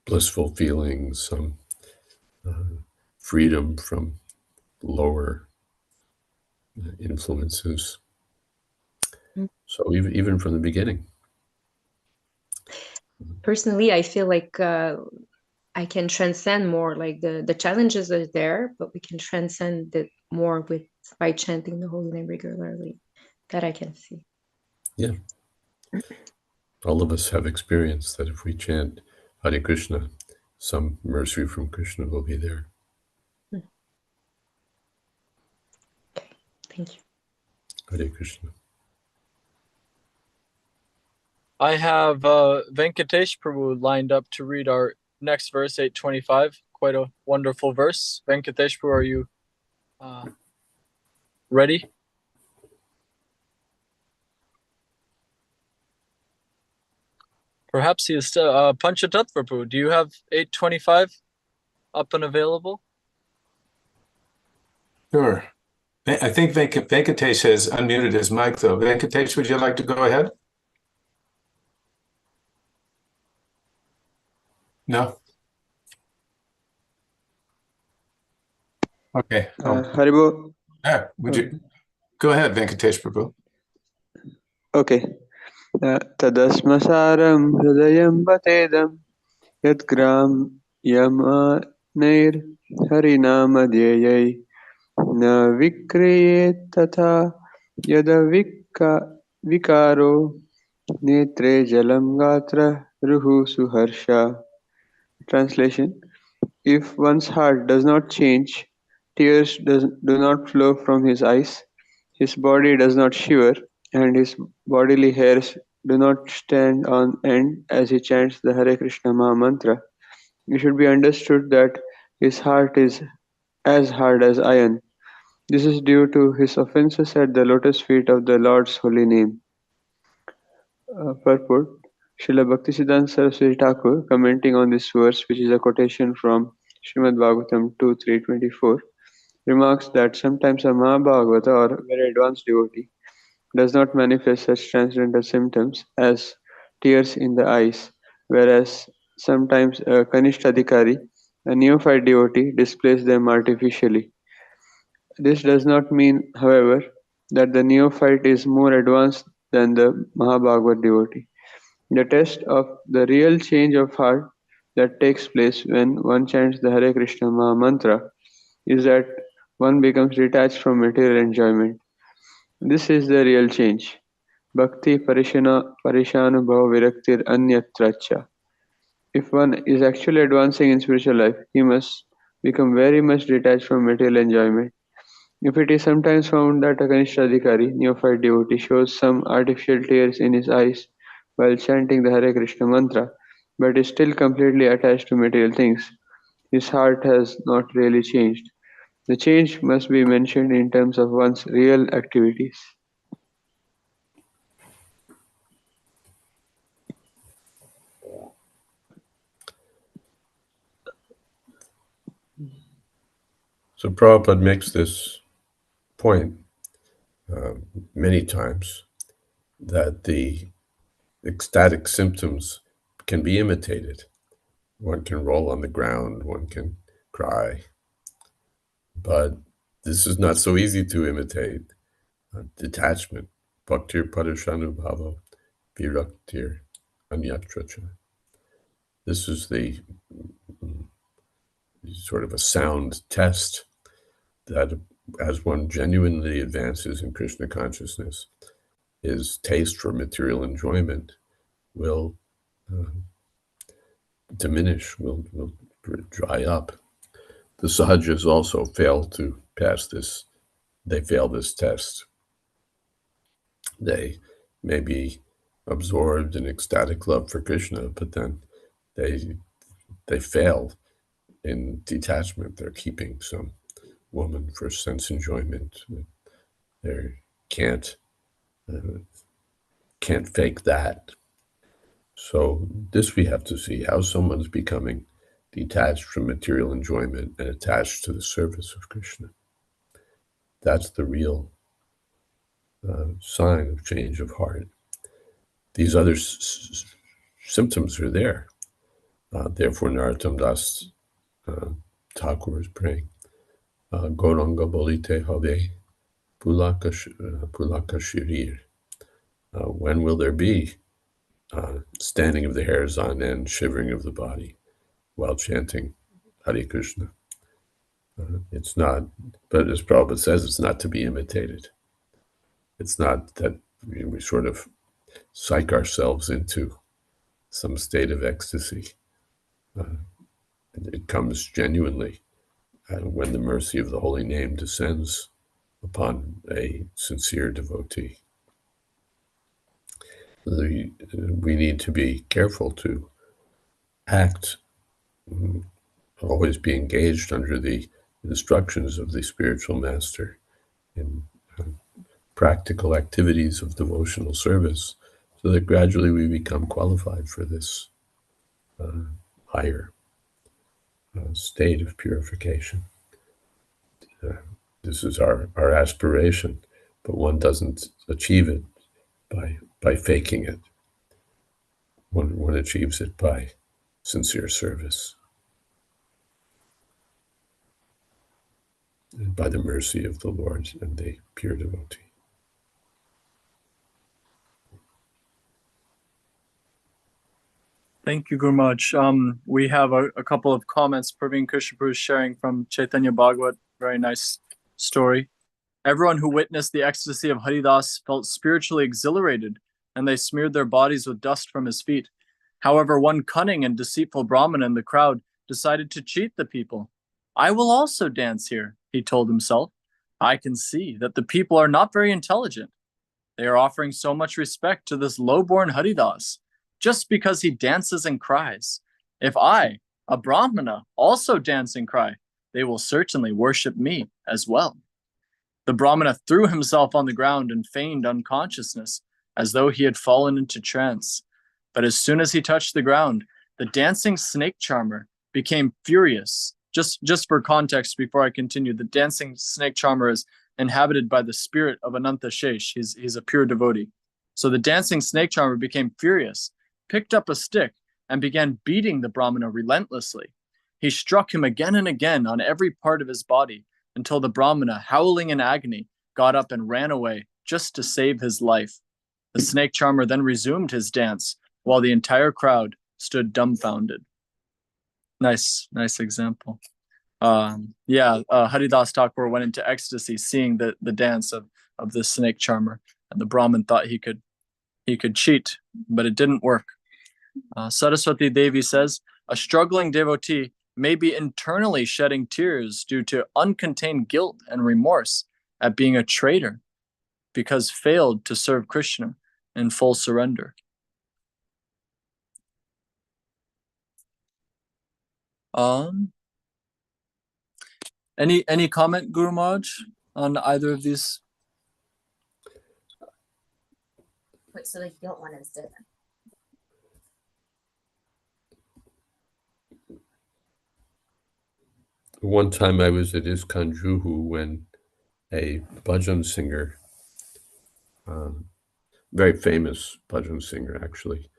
blissful feelings, some freedom from lower influences. So even from the beginning. Personally, I feel like I can transcend more, like the challenges are there, but we can transcend it more by chanting the holy name regularly. That I can see. Yeah. All of us have experienced that if we chant Hare Krishna, some mercy from Krishna will be there. Okay, thank you. Hare Krishna. I have Venkatesh Prabhu lined up to read our next verse, 825. Quite a wonderful verse. Venkatesh Prabhu, are you ready? Perhaps he is still Panchatattva Prabhu. Do you have 825 up and available? Sure. I think Venkatesh has unmuted his mic, though. Venkatesh, would you like to go ahead? No? Okay. Haribo. Would you go ahead, Venkatesh Prabhu? Okay. Tadasmasaram hridayam batedam yadgram yamanair harinamadhyayai na vikriyet tatha yada vikaro netre jalam gatra ruhu suharsha. Translation: if one's heart does not change, tears do not flow from his eyes, his body does not shiver, and his bodily hairs do not stand on end as he chants the Hare Krishna Maha Mantra, it should be understood that his heart is as hard as iron. This is due to his offenses at the lotus feet of the Lord's holy name. Purport: Srila Bhaktisiddhanta Saraswati Thakur, commenting on this verse, which is a quotation from Srimad-Bhagavatam 2.3.24, remarks that sometimes a Mahabhagavata or very advanced devotee does not manifest such transcendental symptoms as tears in the eyes, whereas sometimes a Kanishtadhikari, a neophyte devotee, displays them artificially. This does not mean, however, that the neophyte is more advanced than the Mahabhagavat devotee. The test of the real change of heart that takes place when one chants the Hare Krishna Maha Mantra is that one becomes detached from material enjoyment. This is the real change. Bhakti Parishanubhava Viraktir Anyatracha. If one is actually advancing in spiritual life, he must become very much detached from material enjoyment. If it is sometimes found that a Kanishthadhikari, neophyte devotee, shows some artificial tears in his eyes while chanting the Hare Krishna mantra, but is still completely attached to material things, his heart has not really changed. The change must be mentioned in terms of one's real activities. So Prabhupada makes this point many times, that the ecstatic symptoms can be imitated. One can roll on the ground, one can cry, but this is not so easy to imitate. Detachment, bhaktir parashanubhava viraktir anyatracha. This is the sort of a sound test that as one genuinely advances in Krishna consciousness, his taste for material enjoyment will diminish, will dry up. The sahajas also fail to pass this. They fail this test. They may be absorbed in ecstatic love for Krishna, but then they fail in detachment. They're keeping some woman for sense enjoyment. They can't fake that. So this we have to see, how someone's becoming detached from material enjoyment and attached to the service of Krishna. That's the real sign of change of heart. These other symptoms are there. Therefore, Narottam Das Thakur is praying, Gauranga Bolite Have Pulaka Shirir. When will there be standing of the hairs on end, shivering of the body while chanting Hare Krishna? It's not, but as Prabhupada says, it's not to be imitated. It's not that we sort of psych ourselves into some state of ecstasy. It comes genuinely when the mercy of the holy name descends upon a sincere devotee. We need to be careful to act, always be engaged under the instructions of the spiritual master in practical activities of devotional service, so that gradually we become qualified for this higher state of purification. This is our aspiration, but one doesn't achieve it by faking it. One achieves it by sincere service, and by the mercy of the Lord and the pure devotee. Thank you, Gurmaj. We have a couple of comments. Praveen Krishnapur is sharing from Chaitanya Bhagavat. Very nice story. Everyone who witnessed the ecstasy of Haridas felt spiritually exhilarated, and they smeared their bodies with dust from his feet. However, one cunning and deceitful Brahmana in the crowd decided to cheat the people. I will also dance here, he told himself. I can see that the people are not very intelligent. They are offering so much respect to this low-born Haridas, just because he dances and cries. If I, a Brahmana, also dance and cry, they will certainly worship me as well. The Brahmana threw himself on the ground and feigned unconsciousness, as though he had fallen into trance. But as soon as he touched the ground, the dancing snake charmer became furious. Just for context, before I continue, the dancing snake charmer is inhabited by the spirit of Ananta Shesh. He's a pure devotee. So the dancing snake charmer became furious, picked up a stick, and began beating the Brahmana relentlessly. He struck him again and again on every part of his body, until the Brahmana, howling in agony, got up and ran away just to save his life. The snake charmer then resumed his dance, while the entire crowd stood dumbfounded. Nice example. Haridas Thakur went into ecstasy seeing the dance of the snake charmer, and the Brahmin thought he could cheat, but it didn't work. Saraswati Devi says, a struggling devotee may be internally shedding tears due to uncontained guilt and remorse at being a traitor because failed to serve Krishna in full surrender. Any comment, Guru Maharaj, on either of these? Wait, so the guilt one is different. One time I was at Iskanjuhu when a bhajan singer, very famous bhajan singer actually,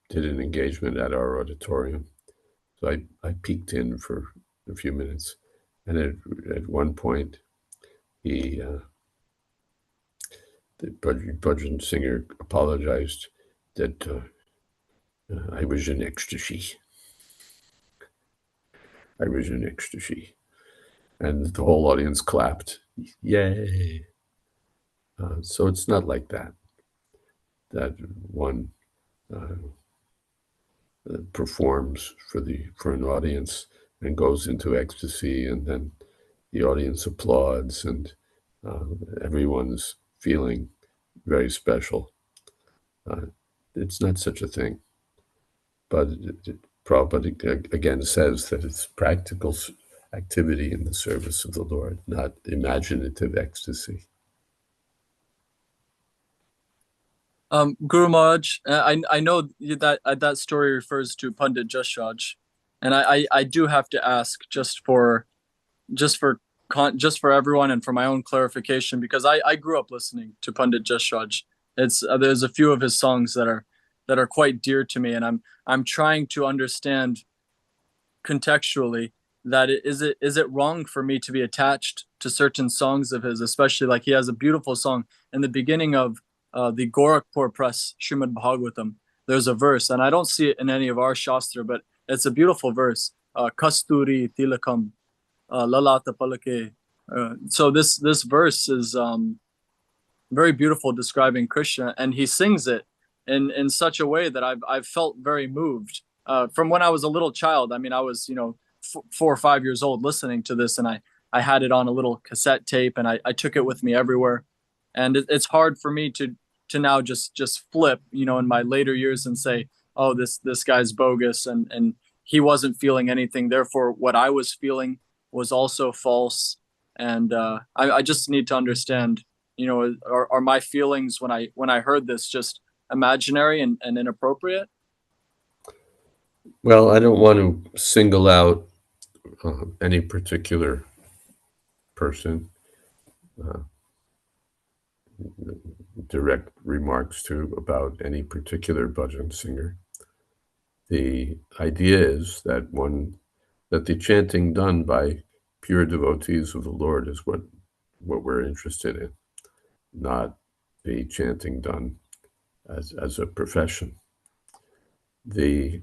did an engagement at our auditorium. So I peeked in for a few minutes, and at one point, the bhajan singer apologized that I was in ecstasy. I was in ecstasy. And the whole audience clapped. Yay. So it's not like that one performs for an audience and goes into ecstasy, and then the audience applauds, and everyone's feeling very special. It's not such a thing. But Prabhupada again says that it's practical activity in the service of the Lord, not imaginative ecstasy. Guru Maharaj, I know that story refers to Pandit Jashraj, and I do have to ask just for everyone and for my own clarification, because I grew up listening to Pandit Jashraj. There's a few of his songs that are quite dear to me, and I'm trying to understand contextually that is it wrong for me to be attached to certain songs of his, especially like he has a beautiful song in the beginning of the Gorakhpur Press Srimad-Bhagavatam. There's a verse, and I don't see it in any of our Shastra, but it's a beautiful verse. Kasturi tilakam lalata palake. So this verse is very beautiful, describing Krishna, and he sings it in such a way that I've felt very moved. From when I was a little child. I mean, I was 4 or 5 years old listening to this, and I had it on a little cassette tape, and I took it with me everywhere. And it's hard for me to now just flip, in my later years and say, oh, this guy's bogus, and he wasn't feeling anything. Therefore, what I was feeling was also false. And I just need to understand, are my feelings when I heard this just imaginary and inappropriate? Well, I don't want to single out any particular person. Direct remarks about any particular bhajan singer. The idea is that the chanting done by pure devotees of the Lord is what we're interested in, not the chanting done as a profession. There's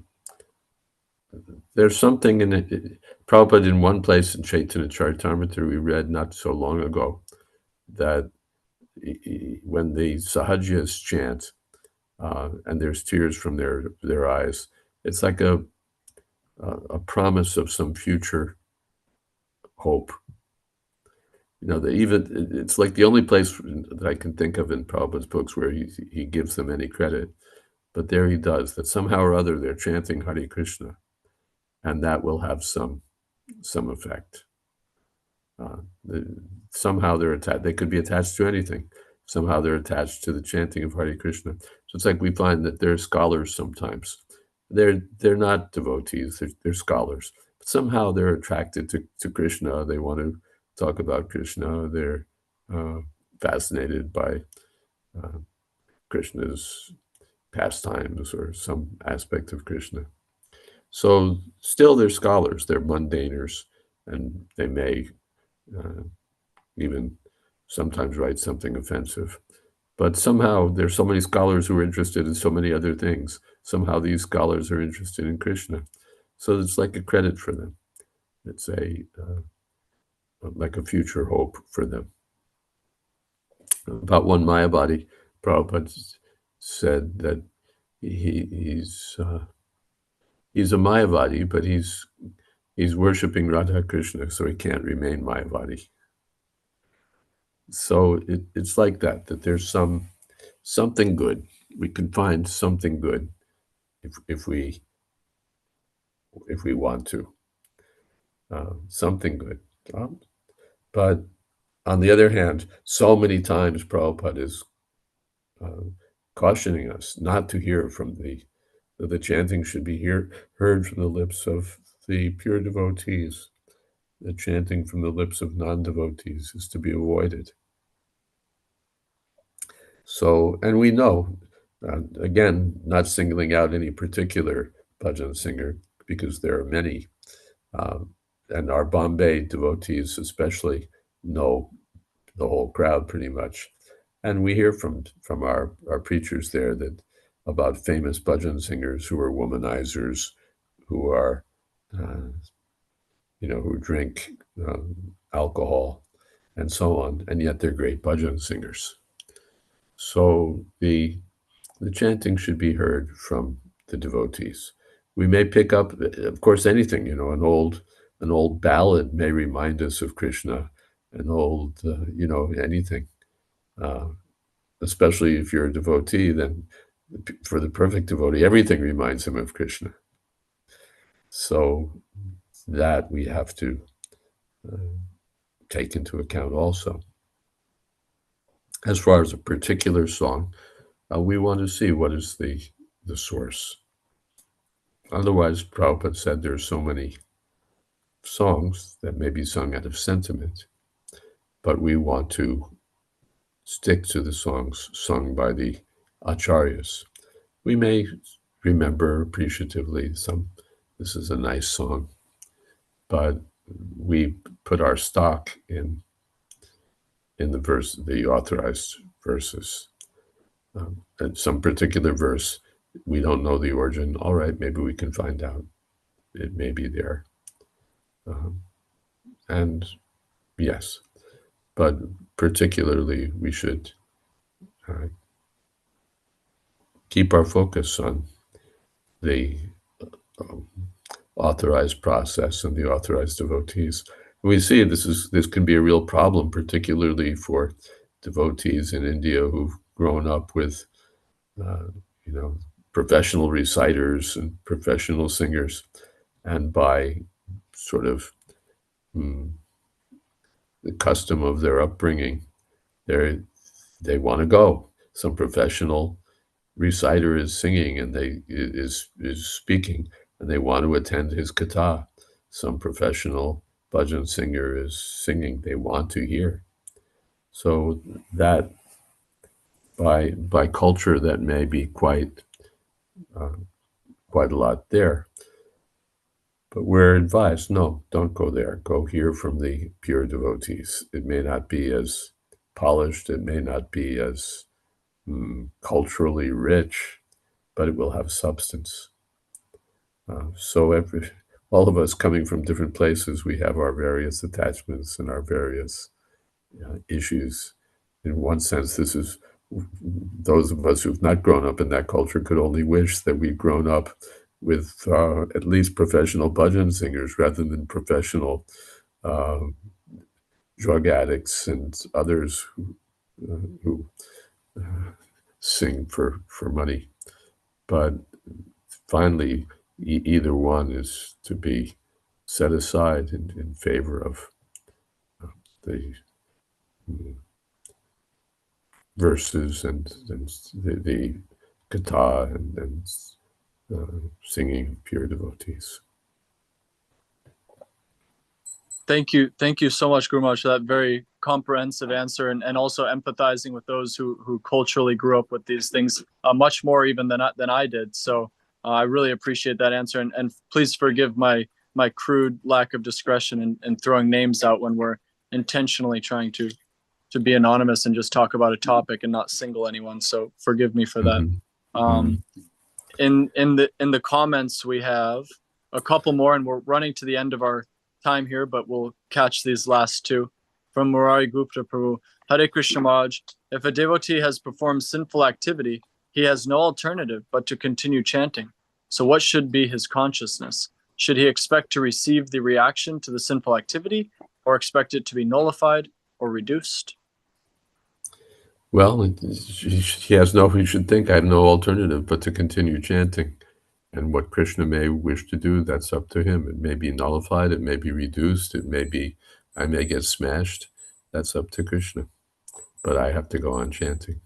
something in it. Prabhupada, in one place in Caitanya Caritamrta we read not so long ago, that when the Sahajyas chant and there's tears from their eyes, it's like a promise of some future hope. It's like the only place that I can think of in Prabhupada's books where he gives them any credit, but there he does, that somehow or other they're chanting Hare Krishna, and that will have some effect. Somehow they're attached. They could be attached to anything. Somehow they're attached to the chanting of Hare Krishna. So it's like we find that they're scholars sometimes. They're not devotees. They're scholars. But somehow they're attracted to Krishna. They want to talk about Krishna. They're fascinated by Krishna's pastimes or some aspect of Krishna. So still they're scholars. They're mundaners, and they may even sometimes write something offensive. But somehow there's so many scholars who are interested in so many other things. Somehow these scholars are interested in Krishna. So it's like a credit for them. It's like a future hope for them. About one Mayavadi, Prabhupada said that he's He's a Mayavadi, but he's worshiping Radha Krishna, so he can't remain Mayavadi. So it's like that there's something good. We can find something good if we want to. Something good. But on the other hand, so many times Prabhupada is cautioning us not to hear from the chanting should be heard from the lips of the pure devotees. The chanting from the lips of non-devotees is to be avoided. So, and we know, again, not singling out any particular bhajan singer, because there are many, and our Bombay devotees especially know the whole crowd pretty much. And we hear from our preachers there that about famous bhajan singers who are womanizers, who are, who drink alcohol and so on, and yet they're great bhajan singers. So the chanting should be heard from the devotees. We may pick up, of course, anything, an old ballad may remind us of Krishna, an old, anything. Especially if you're a devotee, then for the perfect devotee, everything reminds him of Krishna. So that we have to take into account also. As far as a particular song, we want to see what is the source. Otherwise, Prabhupada said there's so many songs that may be sung out of sentiment, but we want to stick to the songs sung by the acharyas. We may remember appreciatively this is a nice song, but we put our stock in the authorized verses. And some particular verse, we don't know the origin. All right, maybe we can find out. It may be there. And yes, but particularly we should keep our focus on the authorized process and the authorized devotees. We see this can be a real problem, particularly for devotees in India who've grown up with, professional reciters and professional singers, and by sort of the custom of their upbringing, they want to go. Some professional reciter is singing and is speaking, and they want to attend his katha. Some professional bhajan singer is singing, they want to hear. So that by culture, that may be quite a lot there. But we're advised, no, don't go there. Go hear from the pure devotees. It may not be as polished, it may not be as culturally rich, but it will have substance. So all of us coming from different places, we have our various attachments and our various issues. In one sense, this is those of us who've not grown up in that culture could only wish that we'd grown up with at least professional bhajan singers rather than professional drug addicts and others who sing for money. But finally, either one is to be set aside in favor of the verses and the katha and singing pure devotees. Thank you so much, Guru Maharaj, for that very comprehensive answer, and also empathizing with those who culturally grew up with these things much more even than I did. So I really appreciate that answer, and please forgive my crude lack of discretion in throwing names out when we're intentionally trying to be anonymous and just talk about a topic and not single anyone. So forgive me for that. In the comments, we have a couple more, and we're running to the end of our time here, but we'll catch these last two. From Murari Gupta Prabhu, Hare Krishna Maharaj, if a devotee has performed sinful activity, he has no alternative but to continue chanting. So what should be his consciousness? Should he expect to receive the reaction to the sinful activity, or expect it to be nullified or reduced? Well, he has no, he should think I have no alternative but to continue chanting. And what Krishna may wish to do, that's up to him. It may be nullified, it may be reduced, it may be, I may get smashed. That's up to Krishna. But I have to go on chanting.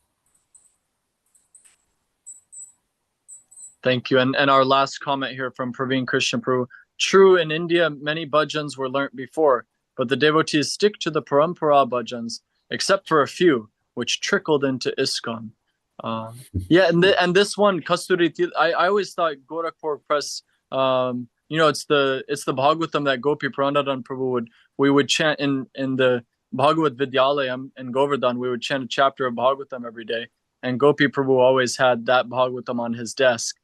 Thank you. And our last comment here from Praveen Krishna Prabhu. True, in India, many bhajans were learnt before, but the devotees stick to the parampara bhajans, except for a few, which trickled into ISKCON. Yeah, and this one, Kasturi, I always thought Gorakhpur Press, it's the Bhagavatam that Gopi Pranadhan Prabhu we would chant in the Bhagavad Vidyalayam in Govardhan. We would chant a chapter of Bhagavatam every day, and Gopi Prabhu always had that Bhagavatam on his desk.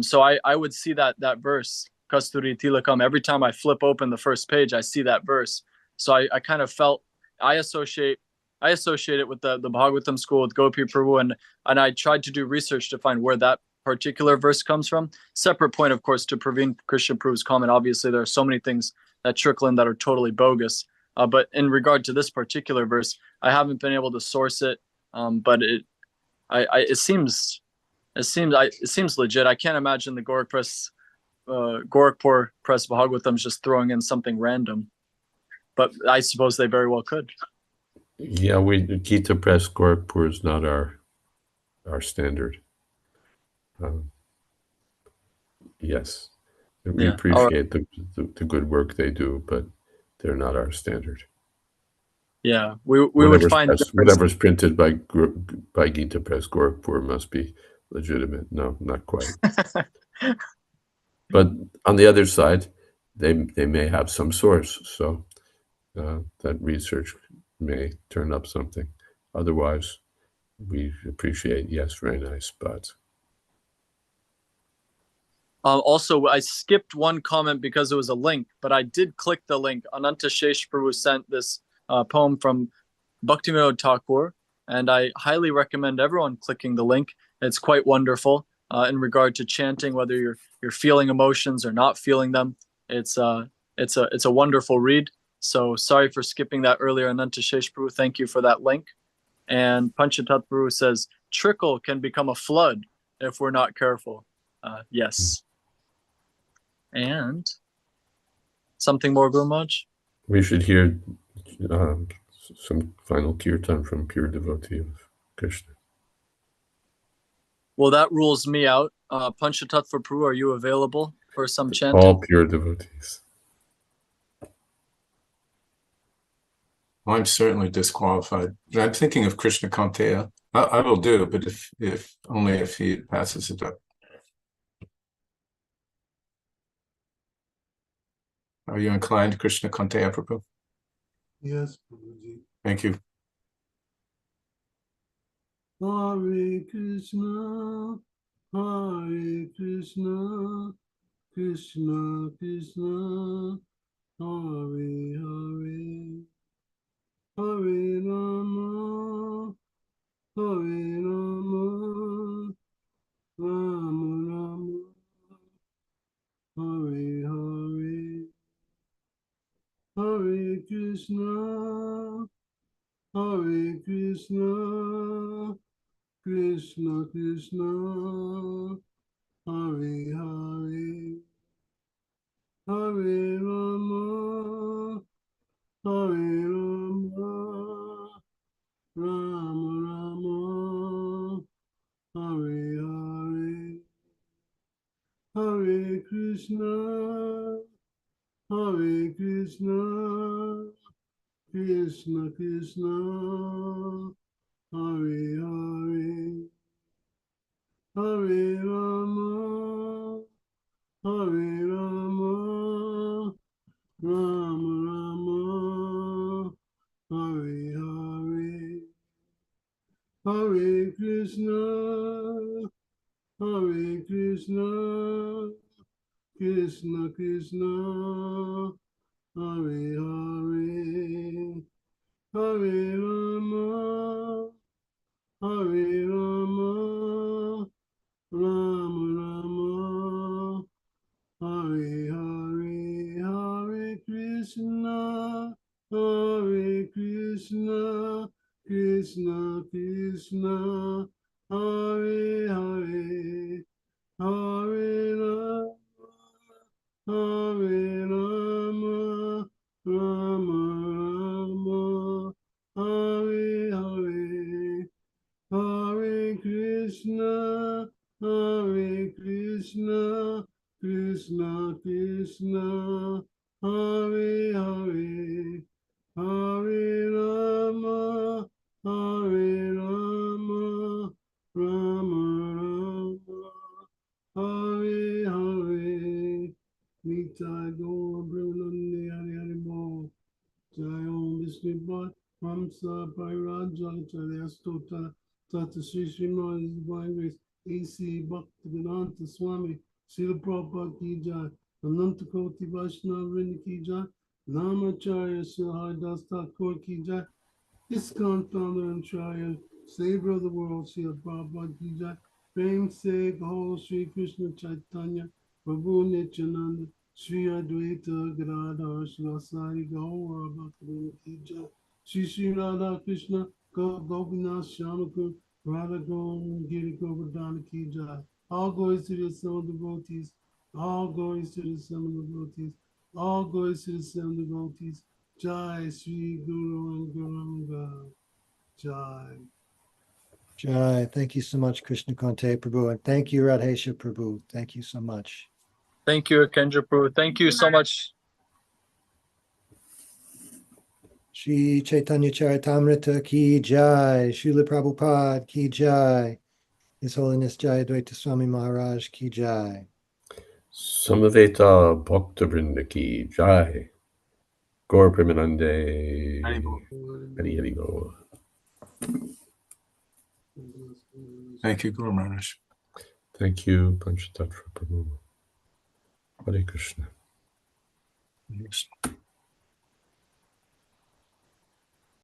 So I would see that verse, Kasturi Tilakam, every time I flip open the first page, I see that verse. So I kind of felt I associate it with the Bhagavatam school with Gopi Prabhu, and I tried to do research to find where that particular verse comes from. Separate point, of course, to Praveen Krishna Prabhu's comment. Obviously, there are so many things that trickle in that are totally bogus. But in regard to this particular verse, I haven't been able to source it. But it seems legit. I can't imagine the Gorakhpur Press Bhagavatam just throwing in something random. But I suppose they very well could. Yeah, Gita Press Gorakhpur is not our standard. Yes, we appreciate the good work they do, but they're not our standard. Yeah, we would find whatever's printed by Gita Press Gorakhpur must be legitimate. No, not quite. But on the other side, they may have some source, so that research may turn up something. Otherwise, we appreciate, yes, very nice, but. Also, I skipped one comment because it was a link, but I did click the link. Ananta Shesh Prabhu sent this poem from Bhaktivinoda Thakur, and I highly recommend everyone clicking the link. It's quite wonderful in regard to chanting, whether you're feeling emotions or not feeling them. It's a wonderful read. So sorry for skipping that earlier, Ananta Shesh Prabhu. Thank you for that link. And Panchatat Prabhu says, trickle can become a flood if we're not careful. Yes. And something more, Guru Maharaj? We should hear some final kirtan from pure devotee of Krishna. Well, that rules me out. Panchatattva Prabhu, are you available for some chanting? All pure devotees. Well, I'm certainly disqualified. I'm thinking of Krishna Kanteya. I will do, but if only if he passes it up. Are you inclined, Krishna Kanteya Prabhu? Yes, Prabhuji. Thank you. Hare Krishna, Hare Krishna, Krishna Krishna, Hare Hare, Hare Rama, Hare Rama, Rama Rama, Hare Hare, Hare Krishna, Hare Krishna, Krishna Krishna, Hare Hare, Hare Rama, Hare Rama, Rama Rama, Hare Hare, Hare Krishna, Hare Krishna, Krishna Krishna, Hare Hare, Hare Rama, Hare Rama, Rama Rama, Hare Hare, Hare Krishna, Hare Krishna, Krishna Krishna, Hare Hare, Hare Rama, Hare Rama, Rama Rama, Krishna, Krishna Krishna, Hare Hare, Hare Rama, Hare Rama, Rama Rama, Hare Hare, Hare Krishna, Hare Krishna, Krishna Krishna, Hare Hare, Hare Rama, Hare Rama, Rama Rama, Hare Hare. Nitai Gaur Brahmanande Hare Hare Bo. Jai Om Vishnu Bhat Ramsa Pairajal Charya Stota Tata Sri Srimad Divine Grace A.C. Bhaktivedanta Swami Srila Prabhupada Ki Jai Ananta Koti Vaishnava Vrinda Ki Jai Namacharya Srila Haridas Thakur Ki Jai ISKCON founder and trial, savior of the world, Srila Prabhupada Ki Jai, Prem Se Gaho Sri Krishna Chaitanya, Prabhu Nityananda, Sri Advaita Gadadhar, Sri Gaura Bhaktivinoda Ki Jai, Sri Radha Krishna, Gopinath Shyamakun, Radha Govind Giri Govardhana Ki Jai. All glories to the seven devotees, all glories to the seven devotees, all glories to the seven devotees. Jai Sri Guru Gauranga. Jai. Jai. Thank you so much, Krishna Kante Prabhu. And thank you, Radhesha Prabhu. Thank you so much. Thank you, Kendra Prabhu. Thank you so much. Shri Caitanya Caritamrta Ki Jai. Srila Prabhupada Ki Jai. His Holiness Jayadvaita Swami Maharaj Ki Jai. Samaveta Bhaktivinoda Ki Jai. Gaur Premanande. Hari Hari Bo. Thank you, Guru Maharaj. Thank you, Panchatattva Prabhu. Hare Krishna. Yes.